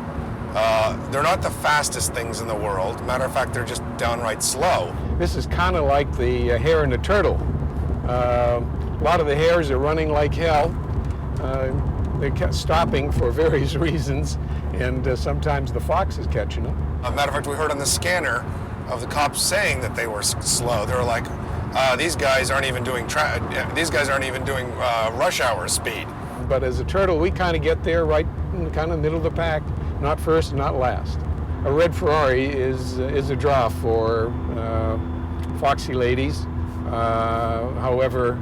They're not the fastest things in the world. Matter of fact, they're just downright slow. This is kind of like the hare and the turtle. A lot of the hares are running like hell, they kept stopping for various reasons, and sometimes the fox is catching them. As a matter of fact, we heard on the scanner of the cops saying that they were slow. They were like, these guys aren't even doing rush hour speed. But as a turtle, we kind of get there right in the kind of middle of the pack, not first, not last. A red Ferrari is a draw for foxy ladies. However,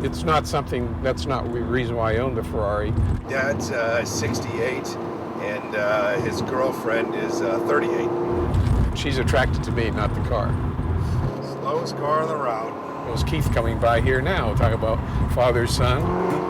it's not something, that's not the reason why I own the Ferrari. Dad's 68, and his girlfriend is 38. She's attracted to me, not the car. Slowest car on the route. Well, it's Keith coming by here now, talk about father, son.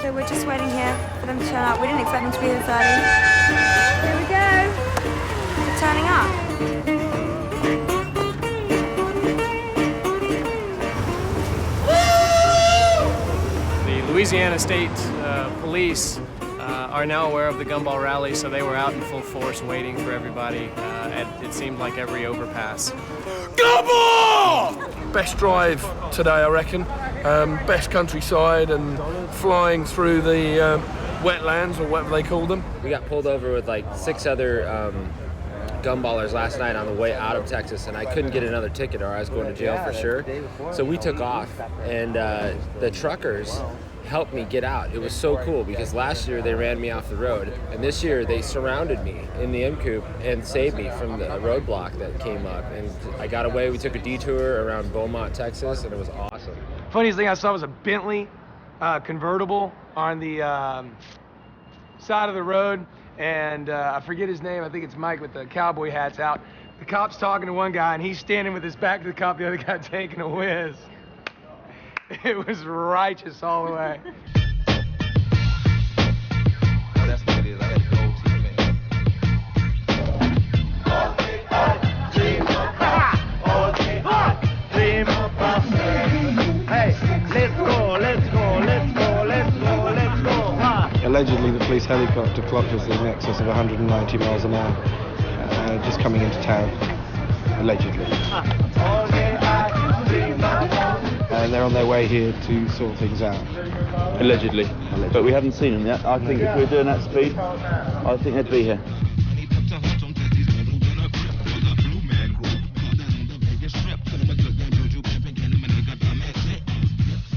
So we're just waiting here for them to turn up. We didn't expect them to be this early. Here we go. They're turning up. The Louisiana State Police are now aware of the Gumball Rally, so they were out in full force waiting for everybody at, it seemed like, every overpass. Gumball! Best drive today, I reckon. Best countryside and flying through the wetlands, or whatever they call them. We got pulled over with like 6 other gumballers last night on the way out of Texas, and I couldn't get another ticket or I was going to jail for sure. So we took off, and the truckers helped me get out. It was so cool because last year they ran me off the road, and this year they surrounded me in the M-Coupe and saved me from the roadblock that came up. And I got away. We took a detour around Beaumont, Texas, and it was awesome. Funniest thing I saw was a Bentley convertible on the side of the road, and I forget his name. I think it's Mike with the cowboy hats out. The cop's talking to one guy, and he's standing with his back to the cop, the other guy taking a whiz. It was righteous all the way. Allegedly, the police helicopter clocked us in excess of 190 miles an hour, just coming into town. Allegedly. And they're on their way here to sort things out. Allegedly. But we haven't seen them yet. I think if we were doing that speed, I think they'd be here.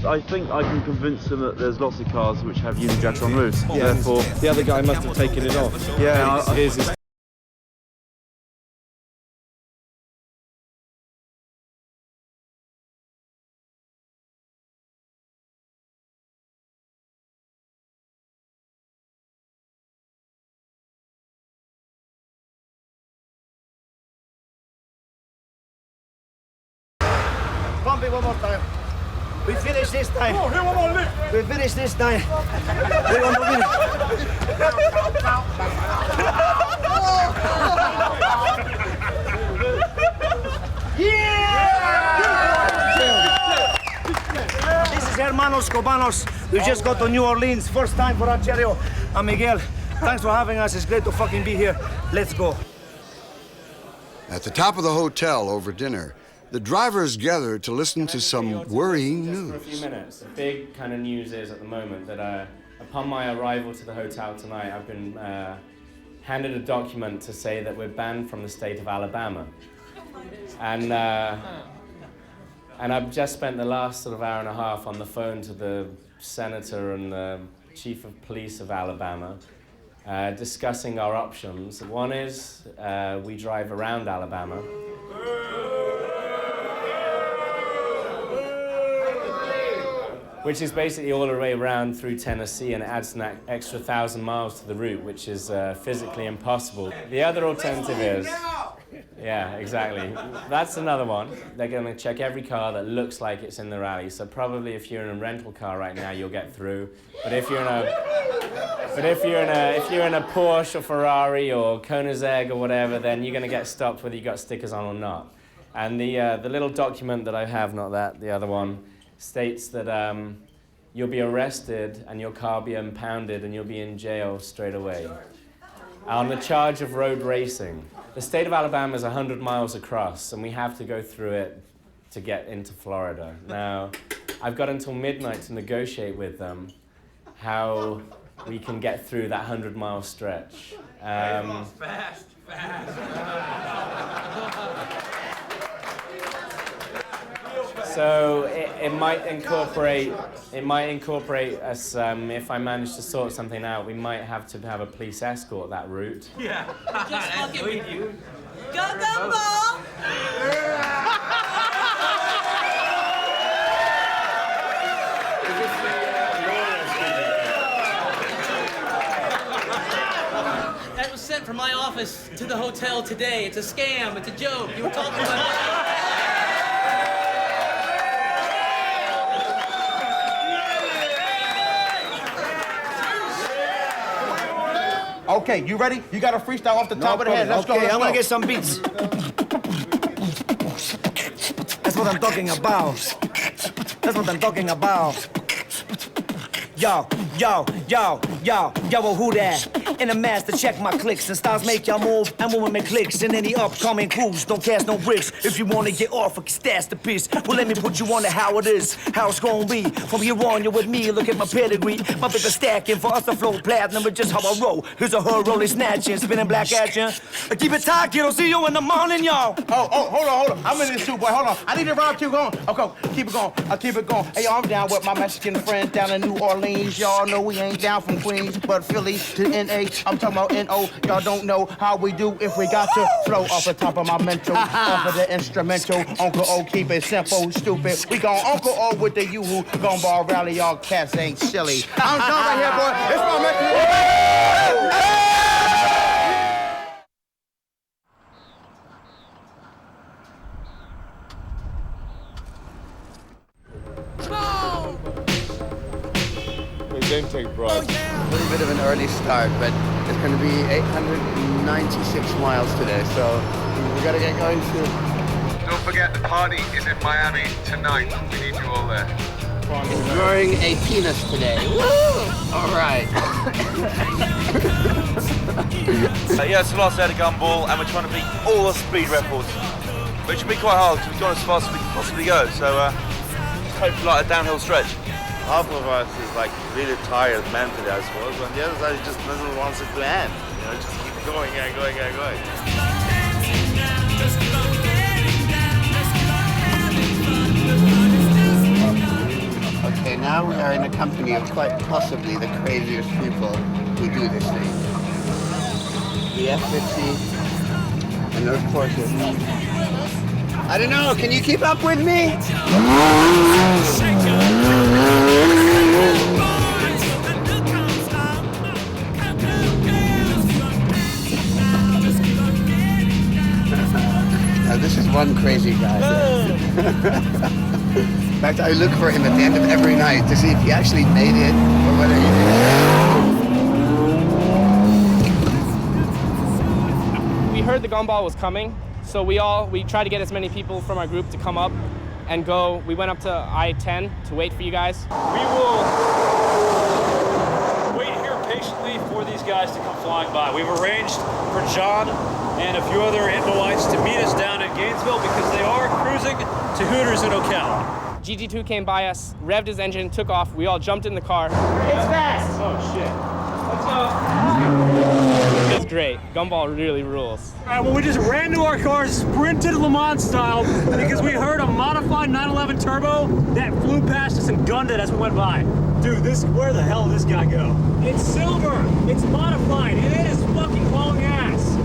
I think I can convince them that there's lots of cars which have unijacks on roofs. Yeah, therefore, the other guy must have taken it off. Yeah, here's his. Pump it one more time. We finish this time. Oh, here one more lift. We finish this time. We want to win. Yeah! This is Hermanos Cobanos. We just got to New Orleans. First time for Archerio and Miguel. Thanks for having us. It's great to fucking be here. Let's go. At the top of the hotel over dinner, the drivers gathered to listen to some worrying news. For a few minutes, the big kind of news is at the moment that upon my arrival to the hotel tonight, I've been handed a document to say that we're banned from the state of Alabama. And I've just spent the last sort of hour and a half on the phone to the senator and the chief of police of Alabama, discussing our options. One is we drive around Alabama. which is basically all the way around through Tennessee, and it adds an extra 1,000 miles to the route, which is physically impossible. The other alternative is, yeah, exactly. That's another one. They're going to check every car that looks like it's in the rally. So probably if you're in a rental car right now, you'll get through. But if you're in a Porsche or Ferrari or Koenigsegg or whatever, then you're going to get stopped whether you got stickers on or not. And the little document that I have, not that, the other one, states that you'll be arrested and your car will be impounded and you'll be in jail straight away on the charge of road racing. The state of Alabama is 100 miles across, and we have to go through it to get into Florida. Now, I've got until midnight to negotiate with them how we can get through that 100-mile stretch. Fast. So it might incorporate us, if I manage to sort something out, we might have to have a police escort that route. Yeah. That's sweet, dude. Go Gumball! That was sent from my office to the hotel today. It's a scam. It's a joke. You were talking about... Okay, you ready? You got a freestyle off the top of the head. Let's go. I'm gonna get some beats. That's what I'm talking about. That's what I'm talking about. Yo, well, who that? In a master, check my clicks and styles make y'all move. I'm moving my clicks in any upcoming crews. Don't cast no bricks. If you wanna get off, I can stash the piece. Well, let me put you on to how it is, how it's gonna be. From here on, you're with me. Look at my pedigree. My paper stacking for us to flow platinum, but just how I roll. Here's a her rolling snatching, spinning black action. Keep it tight, kiddo. See you in the morning, y'all. Oh, hold on. I'm in this too, boy. Hold on. I need to ride keep going. Okay, keep it going. I'll keep it going. Hey, yo, I'm down with my Mexican friends down in New Orleans. Y'all know we ain't down from Queens, but Philly to NA. I'm talking about NO. Y'all don't know how we do if we got to flow off the top of my mental, off of the instrumental. Uncle O, keep it simple, stupid. We gon' Uncle O with the yoo-hoo. Gumball rally, y'all cats ain't silly. I'm done right here, boy. It's my Mexican. Don't take bribes. A little bit of an early start, but it's going to be 896 miles today, so we got to get going soon. Don't forget the party is in Miami tonight. We need you all there. It's growing a penis today. Woo! All right. Yeah, it's the last day of the Gumball, and we're trying to beat all the speed records, which will be quite hard because we've gone as fast as we can possibly go. So hopefully like a downhill stretch. Half of us is like really tired mentally, I suppose, and the other side just doesn't want it to end. You know, just keep going and going and going. Okay, now we are in the company of quite possibly the craziest people who do this thing. The F-50 and those Porsches. I don't know, can you keep up with me? Now this is one crazy guy. In fact, I look for him at the end of every night to see if he actually made it or whether he didn't. We heard the Gumball was coming, so we tried to get as many people from our group to come up and go. We went up to I-10 to wait for you guys. We will wait here patiently for these guys to come flying by. We've arranged for John and a few other Invoites to meet us down in Gainesville because they are cruising to Hooters in Ocala. GG2 came by us, revved his engine, took off. We all jumped in the car. It's fast! Oh, shit. Let's go. It was great. Gumball really rules. All right, well, we just ran to our cars, sprinted Le Mans style, because we heard a modified 911 turbo that flew past us and gunned it as we went by. Dude, where the hell did this guy go? It's silver. It's modified. It is fucking hauling ass.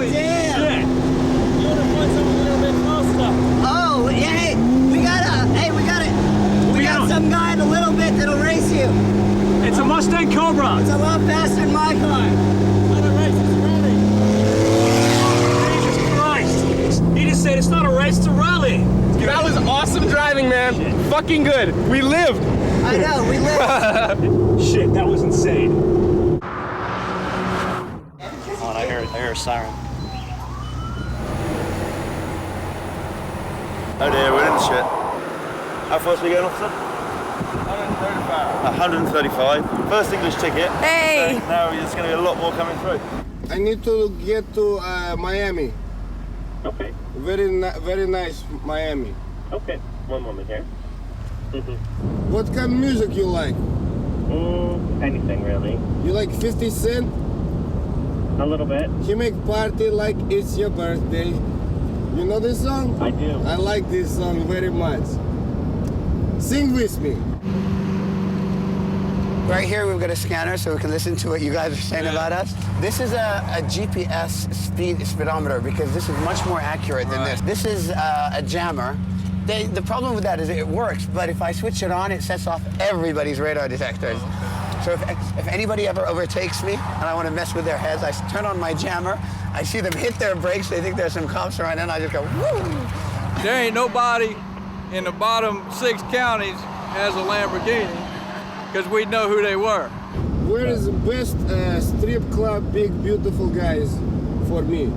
Holy Damn. shit! You want to find something a little bit faster? Oh, yeah, hey, we got some guy in a little bit that'll race you. It's a Mustang Cobra. It's a lot faster than my car. Not a race, it's a rally. Jesus Christ! He just said it's not a race, it's a rally. That was awesome driving, man. Fucking good. We lived. I know, we lived. Shit, that was insane. Hold on, I hear a siren. Oh dear, we're in shit. How fast are we going, officer? 135. First English ticket. Hey! So now there's going to be a lot more coming through. I need to get to Miami. Okay. Very nice Miami. Okay. One moment here. What kind of music you like? Anything really. You like 50 Cent? A little bit. He make party like it's your birthday. You know this song? I do. I like this song very much. Sing with me. Right here we've got a scanner so we can listen to what you guys are saying about us. This is a GPS speedometer because this is much more accurate than this. This is a jammer. The problem with that is it works, but if I switch it on, it sets off everybody's radar detectors. So if anybody ever overtakes me and I want to mess with their heads, I turn on my jammer, I see them hit their brakes, they think there's some cops around, and I just go, woo! There ain't nobody in the bottom 6 counties has a Lamborghini because we know who they were. Where is the best strip club, big, beautiful guys for me?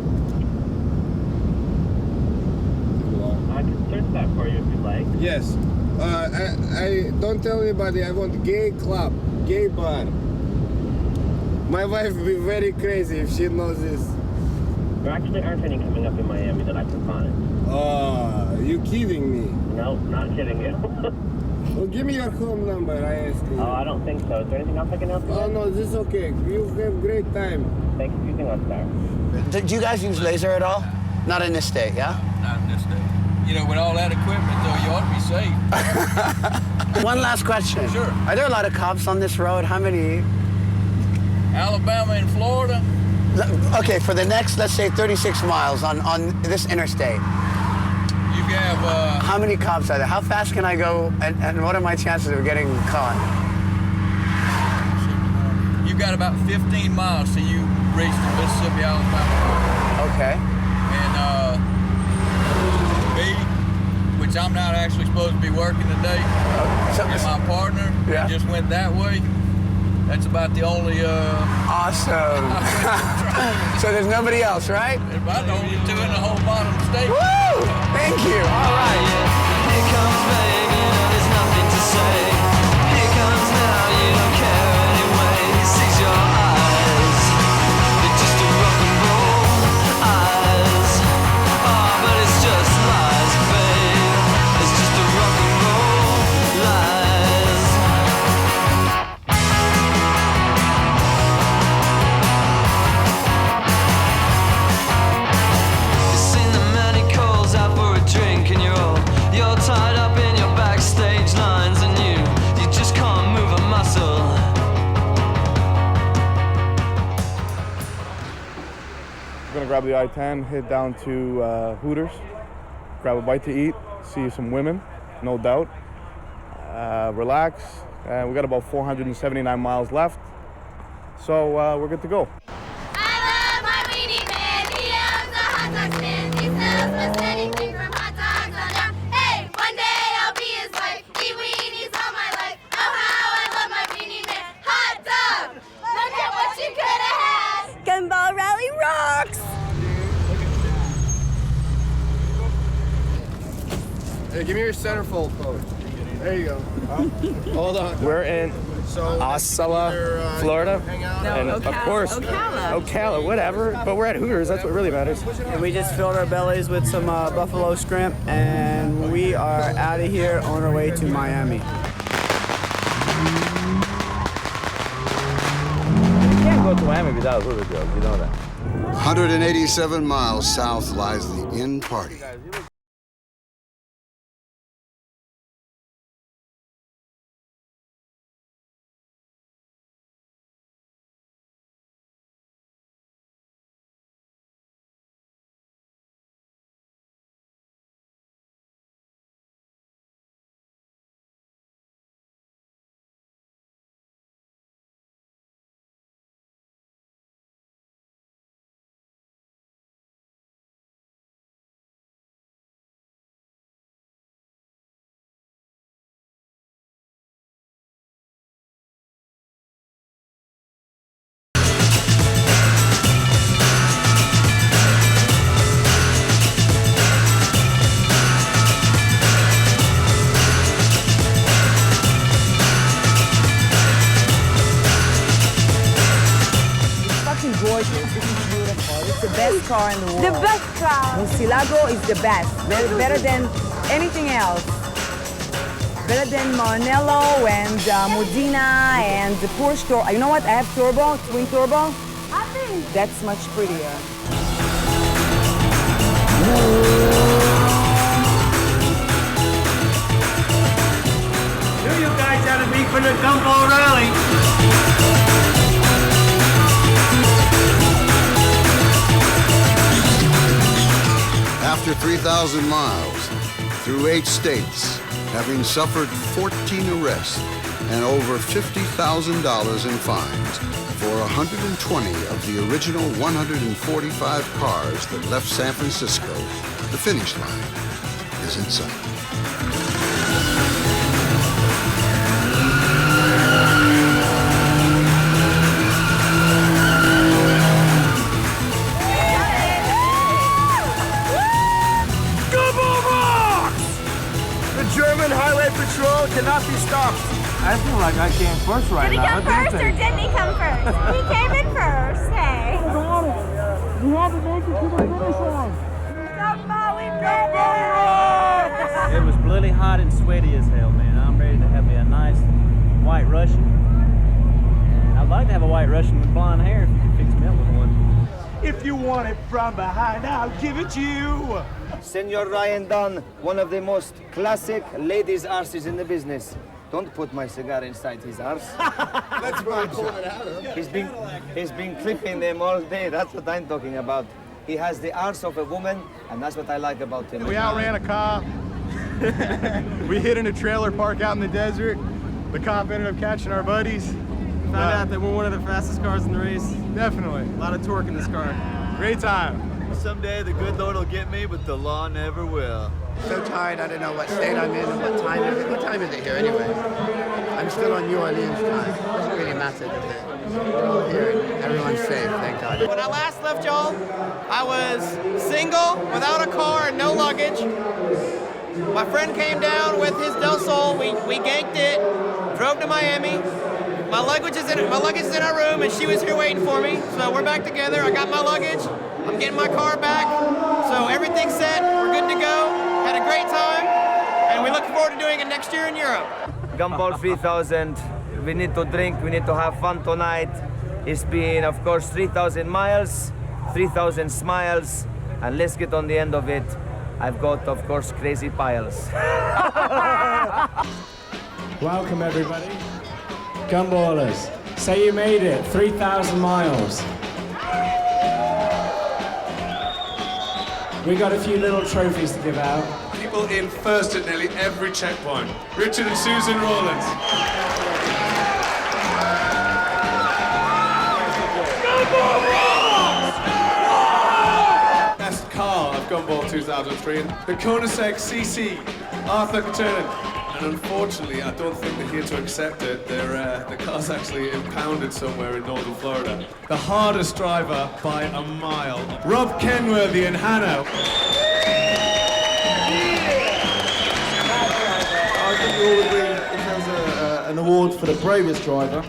I can search that for you if you'd like. Yes. I don't tell anybody I want gay club, gay bar. My wife will be very crazy if she knows this. There actually aren't any coming up in Miami that I can find. Oh, you kidding me? No, not kidding you. Well, give me your home number, I ask you. Oh, I don't think so. Is there anything else I can help you with? Oh, no, this is okay. You have great time. Thank you for using us, sir. Do you guys use laser at all? Not in this state, yeah? Not in this state. You know, with all that equipment, though, you ought to be safe. One last question. Sure. Are there a lot of cops on this road? How many? Alabama and Florida. Okay, for the next, let's say, 36 miles on this interstate. You have... How many cops are there? How fast can I go, and what are my chances of getting caught? You've got about 15 miles till you reach the Mississippi, Alabama. Okay. And me, which I'm not actually supposed to be working today, and my partner just went that way. That's about the only... Awesome. So there's nobody else, right? About the only 2 in the whole bottom state. Woo! Thank you. All right. Here comes baby, now there's nothing to say. Here comes now, you don't care anyway. He sees your eyes. They're just a rock and roll eyes. Oh, but it's just lies, babe. It's just a rock and roll lies. You've seen the many calls out for a drink and you're tied up in your backstage lines and you just can't move a muscle. We're gonna grab the I-10, head down to Hooters, grab a bite to eat, see some women, no doubt, relax. We got about 479 miles left, so we're good to go. Gumball Rally rocks! Hey, give me your centerfold code. There you go. Hold on. We're in Osceola, Florida. And of course, Ocala, whatever. But we're at Hooters. That's what really matters. And we just filled our bellies with some buffalo shrimp, and we are out of here on our way to Miami. You can't go to Miami without Hooter jokes. You know that. 187 miles south lies the Inn Party. best car in the world. The best car. Murcielago is the best. Better than anything else. Better than Maranello and Modena and the Porsche Turbo. You know what? I have turbo, twin turbo. I think that's much prettier. You guys had to be for the Gumball rally. After 3,000 miles, through 8 states, having suffered 14 arrests and over $50,000 in fines for 120 of the original 145 cars that left San Francisco, the finish line is in sight. German Highway Patrol cannot be stopped. I feel like I came first right Did he now. come first or didn't he come first? He came in first, hey. You had to make it to the finish line. It was bloody hot and sweaty as hell, man. I'm ready to have me a nice white Russian. And I'd like to have a white Russian with blonde hair if you could fix me up with one. If you want it from behind, I'll give it to you. Senor Ryan Dunn, one of the most classic ladies' arses in the business. Don't put my cigar inside his arse. That's what I'm pulling it out of. He's been clipping them all day. That's what I'm talking about. He has the arse of a woman, and that's what I like about him. We outran a cop. We hid in a trailer park out in the desert. The cop ended up catching our buddies. Found out that we're one of the fastest cars in the race. Definitely. A lot of torque in this car. Great time. Someday the good Lord will get me, but the law never will. So tired, I don't know what state I'm in and what time is it. What time is it here anyway? I'm still on New Orleans time. Doesn't really matter, does it? We're all here and everyone's safe, thank God. When I last left y'all, I was single, without a car, and no luggage. My friend came down with his Del Sol. We ganked it, drove to Miami. My luggage is in our room, and she was here waiting for me. So we're back together. I got my luggage. I'm getting my car back. So everything's set. We're good to go. Had a great time, and we look forward to doing it next year in Europe. Gumball 3000. We need to drink. We need to have fun tonight. It's been, of course, 3,000 miles, 3,000 smiles, and let's get on the end of it. I've got, of course, crazy piles. Welcome, everybody. Gumballers, say you made it 3,000 miles. We got a few little trophies to give out. People in first at nearly every checkpoint. Richard and Susan Rawlins. Best car of Gumball 2003, the Koenigsegg CC, Arthur Turner. And unfortunately, I don't think they're here to accept it. The car's actually impounded somewhere in northern Florida. The hardest driver by a mile, Rob Kenworthy and Hannah. I think we all agree if there was an award for the bravest driver,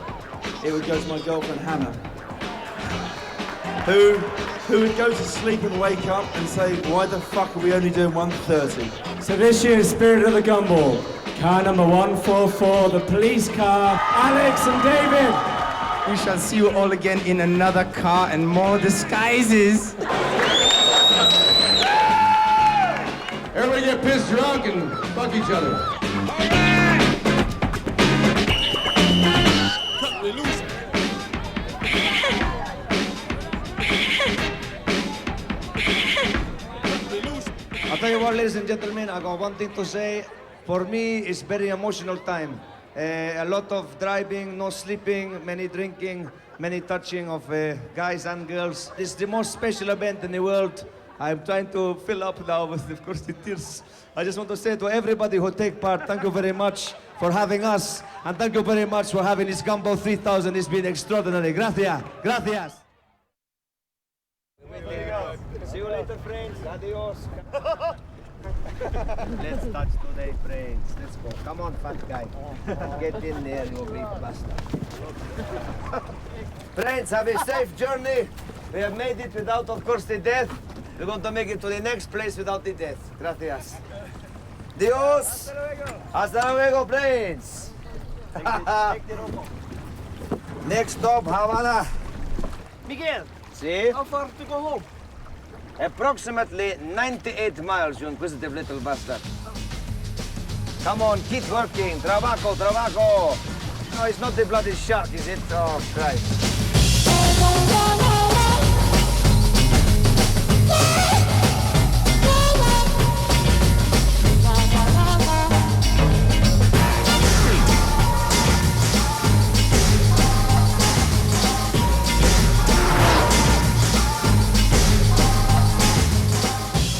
it would go to my girlfriend Hannah, who would go to sleep and wake up and say, why the fuck are we only doing 130? So this year's Spirit of the Gumball, car number 144, the police car, Alex and David. We shall see you all again in another car and more disguises. Everybody get pissed drunk and fuck each other. I'll tell you what, ladies and gentlemen, I got one thing to say. For me, it's very emotional time. A lot of driving, no sleeping, many drinking, many touching of guys and girls. This is the most special event in the world. I'm trying to fill up now with, of course, the tears. I just want to say to everybody who take part, thank you very much for having us, and thank you very much for having this Gumball 3000. It's been extraordinary. Gracias. Gracias. See you later, friends. Adios. Let's touch today, friends. Let's go. Come on, fat guy. Get in there, you big bastard. Friends, have a safe journey. We have made it without, of course, the death. We're going to make it to the next place without the death. Gracias. Dios. Hasta luego, planes. Next stop, Havana. Miguel, See? how far to go home? Approximately 98 miles, you inquisitive little bastard. Come on, keep working. Trabajo, trabajo. No, it's not the bloody shark, is it? Oh, Christ.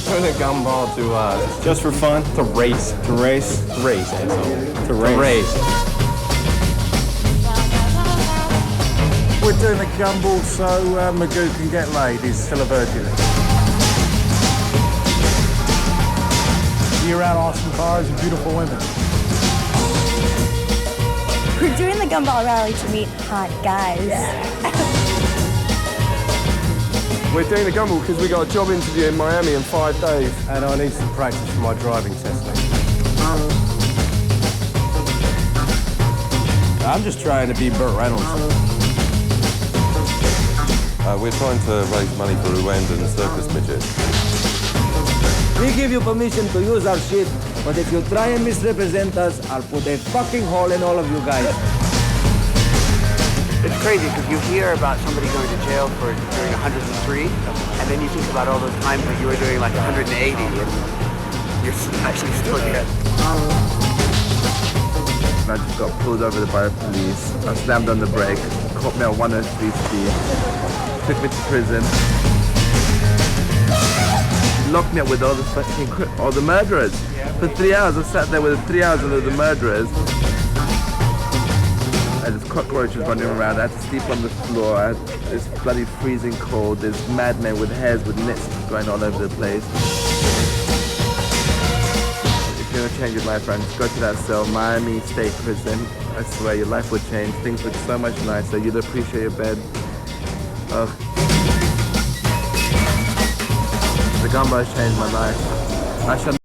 We're in a gumball to, just for fun, to race. To race? To race, asshole. To race. We're doing a gumball so Magoo can get laid. He's still a virgin. Year-round awesome cars and beautiful women. We're doing the Gumball Rally to meet hot guys. We're doing the gumball because we got a job interview in Miami in 5 days. And I need some practice for my driving test. I'm just trying to be Burt Reynolds. We're trying to raise money for Rwandan circus midgets. We give you permission to use our shit, but if you try and misrepresent us, I'll put a fucking hole in all of you guys. It's crazy because you hear about somebody going to jail for doing 103, and then you think about all those times that you were doing like 180, and you're actually still here. I just got pulled over by the police. I slammed on the brake, caught me on 103 speed, took me to prison, locked me up with all the murderers. For 3 hours, I sat there with 3 hours of the murderers. There's cockroaches running around. I had to sleep on the floor. I had this bloody freezing cold. There's madmen with hairs with nits going all over the place. If you want to change your life, friends, go to that cell, Miami State Prison. I swear your life would change. Things look so much nicer. You'd appreciate your bed. Ugh. The gumbo has changed my life. I shall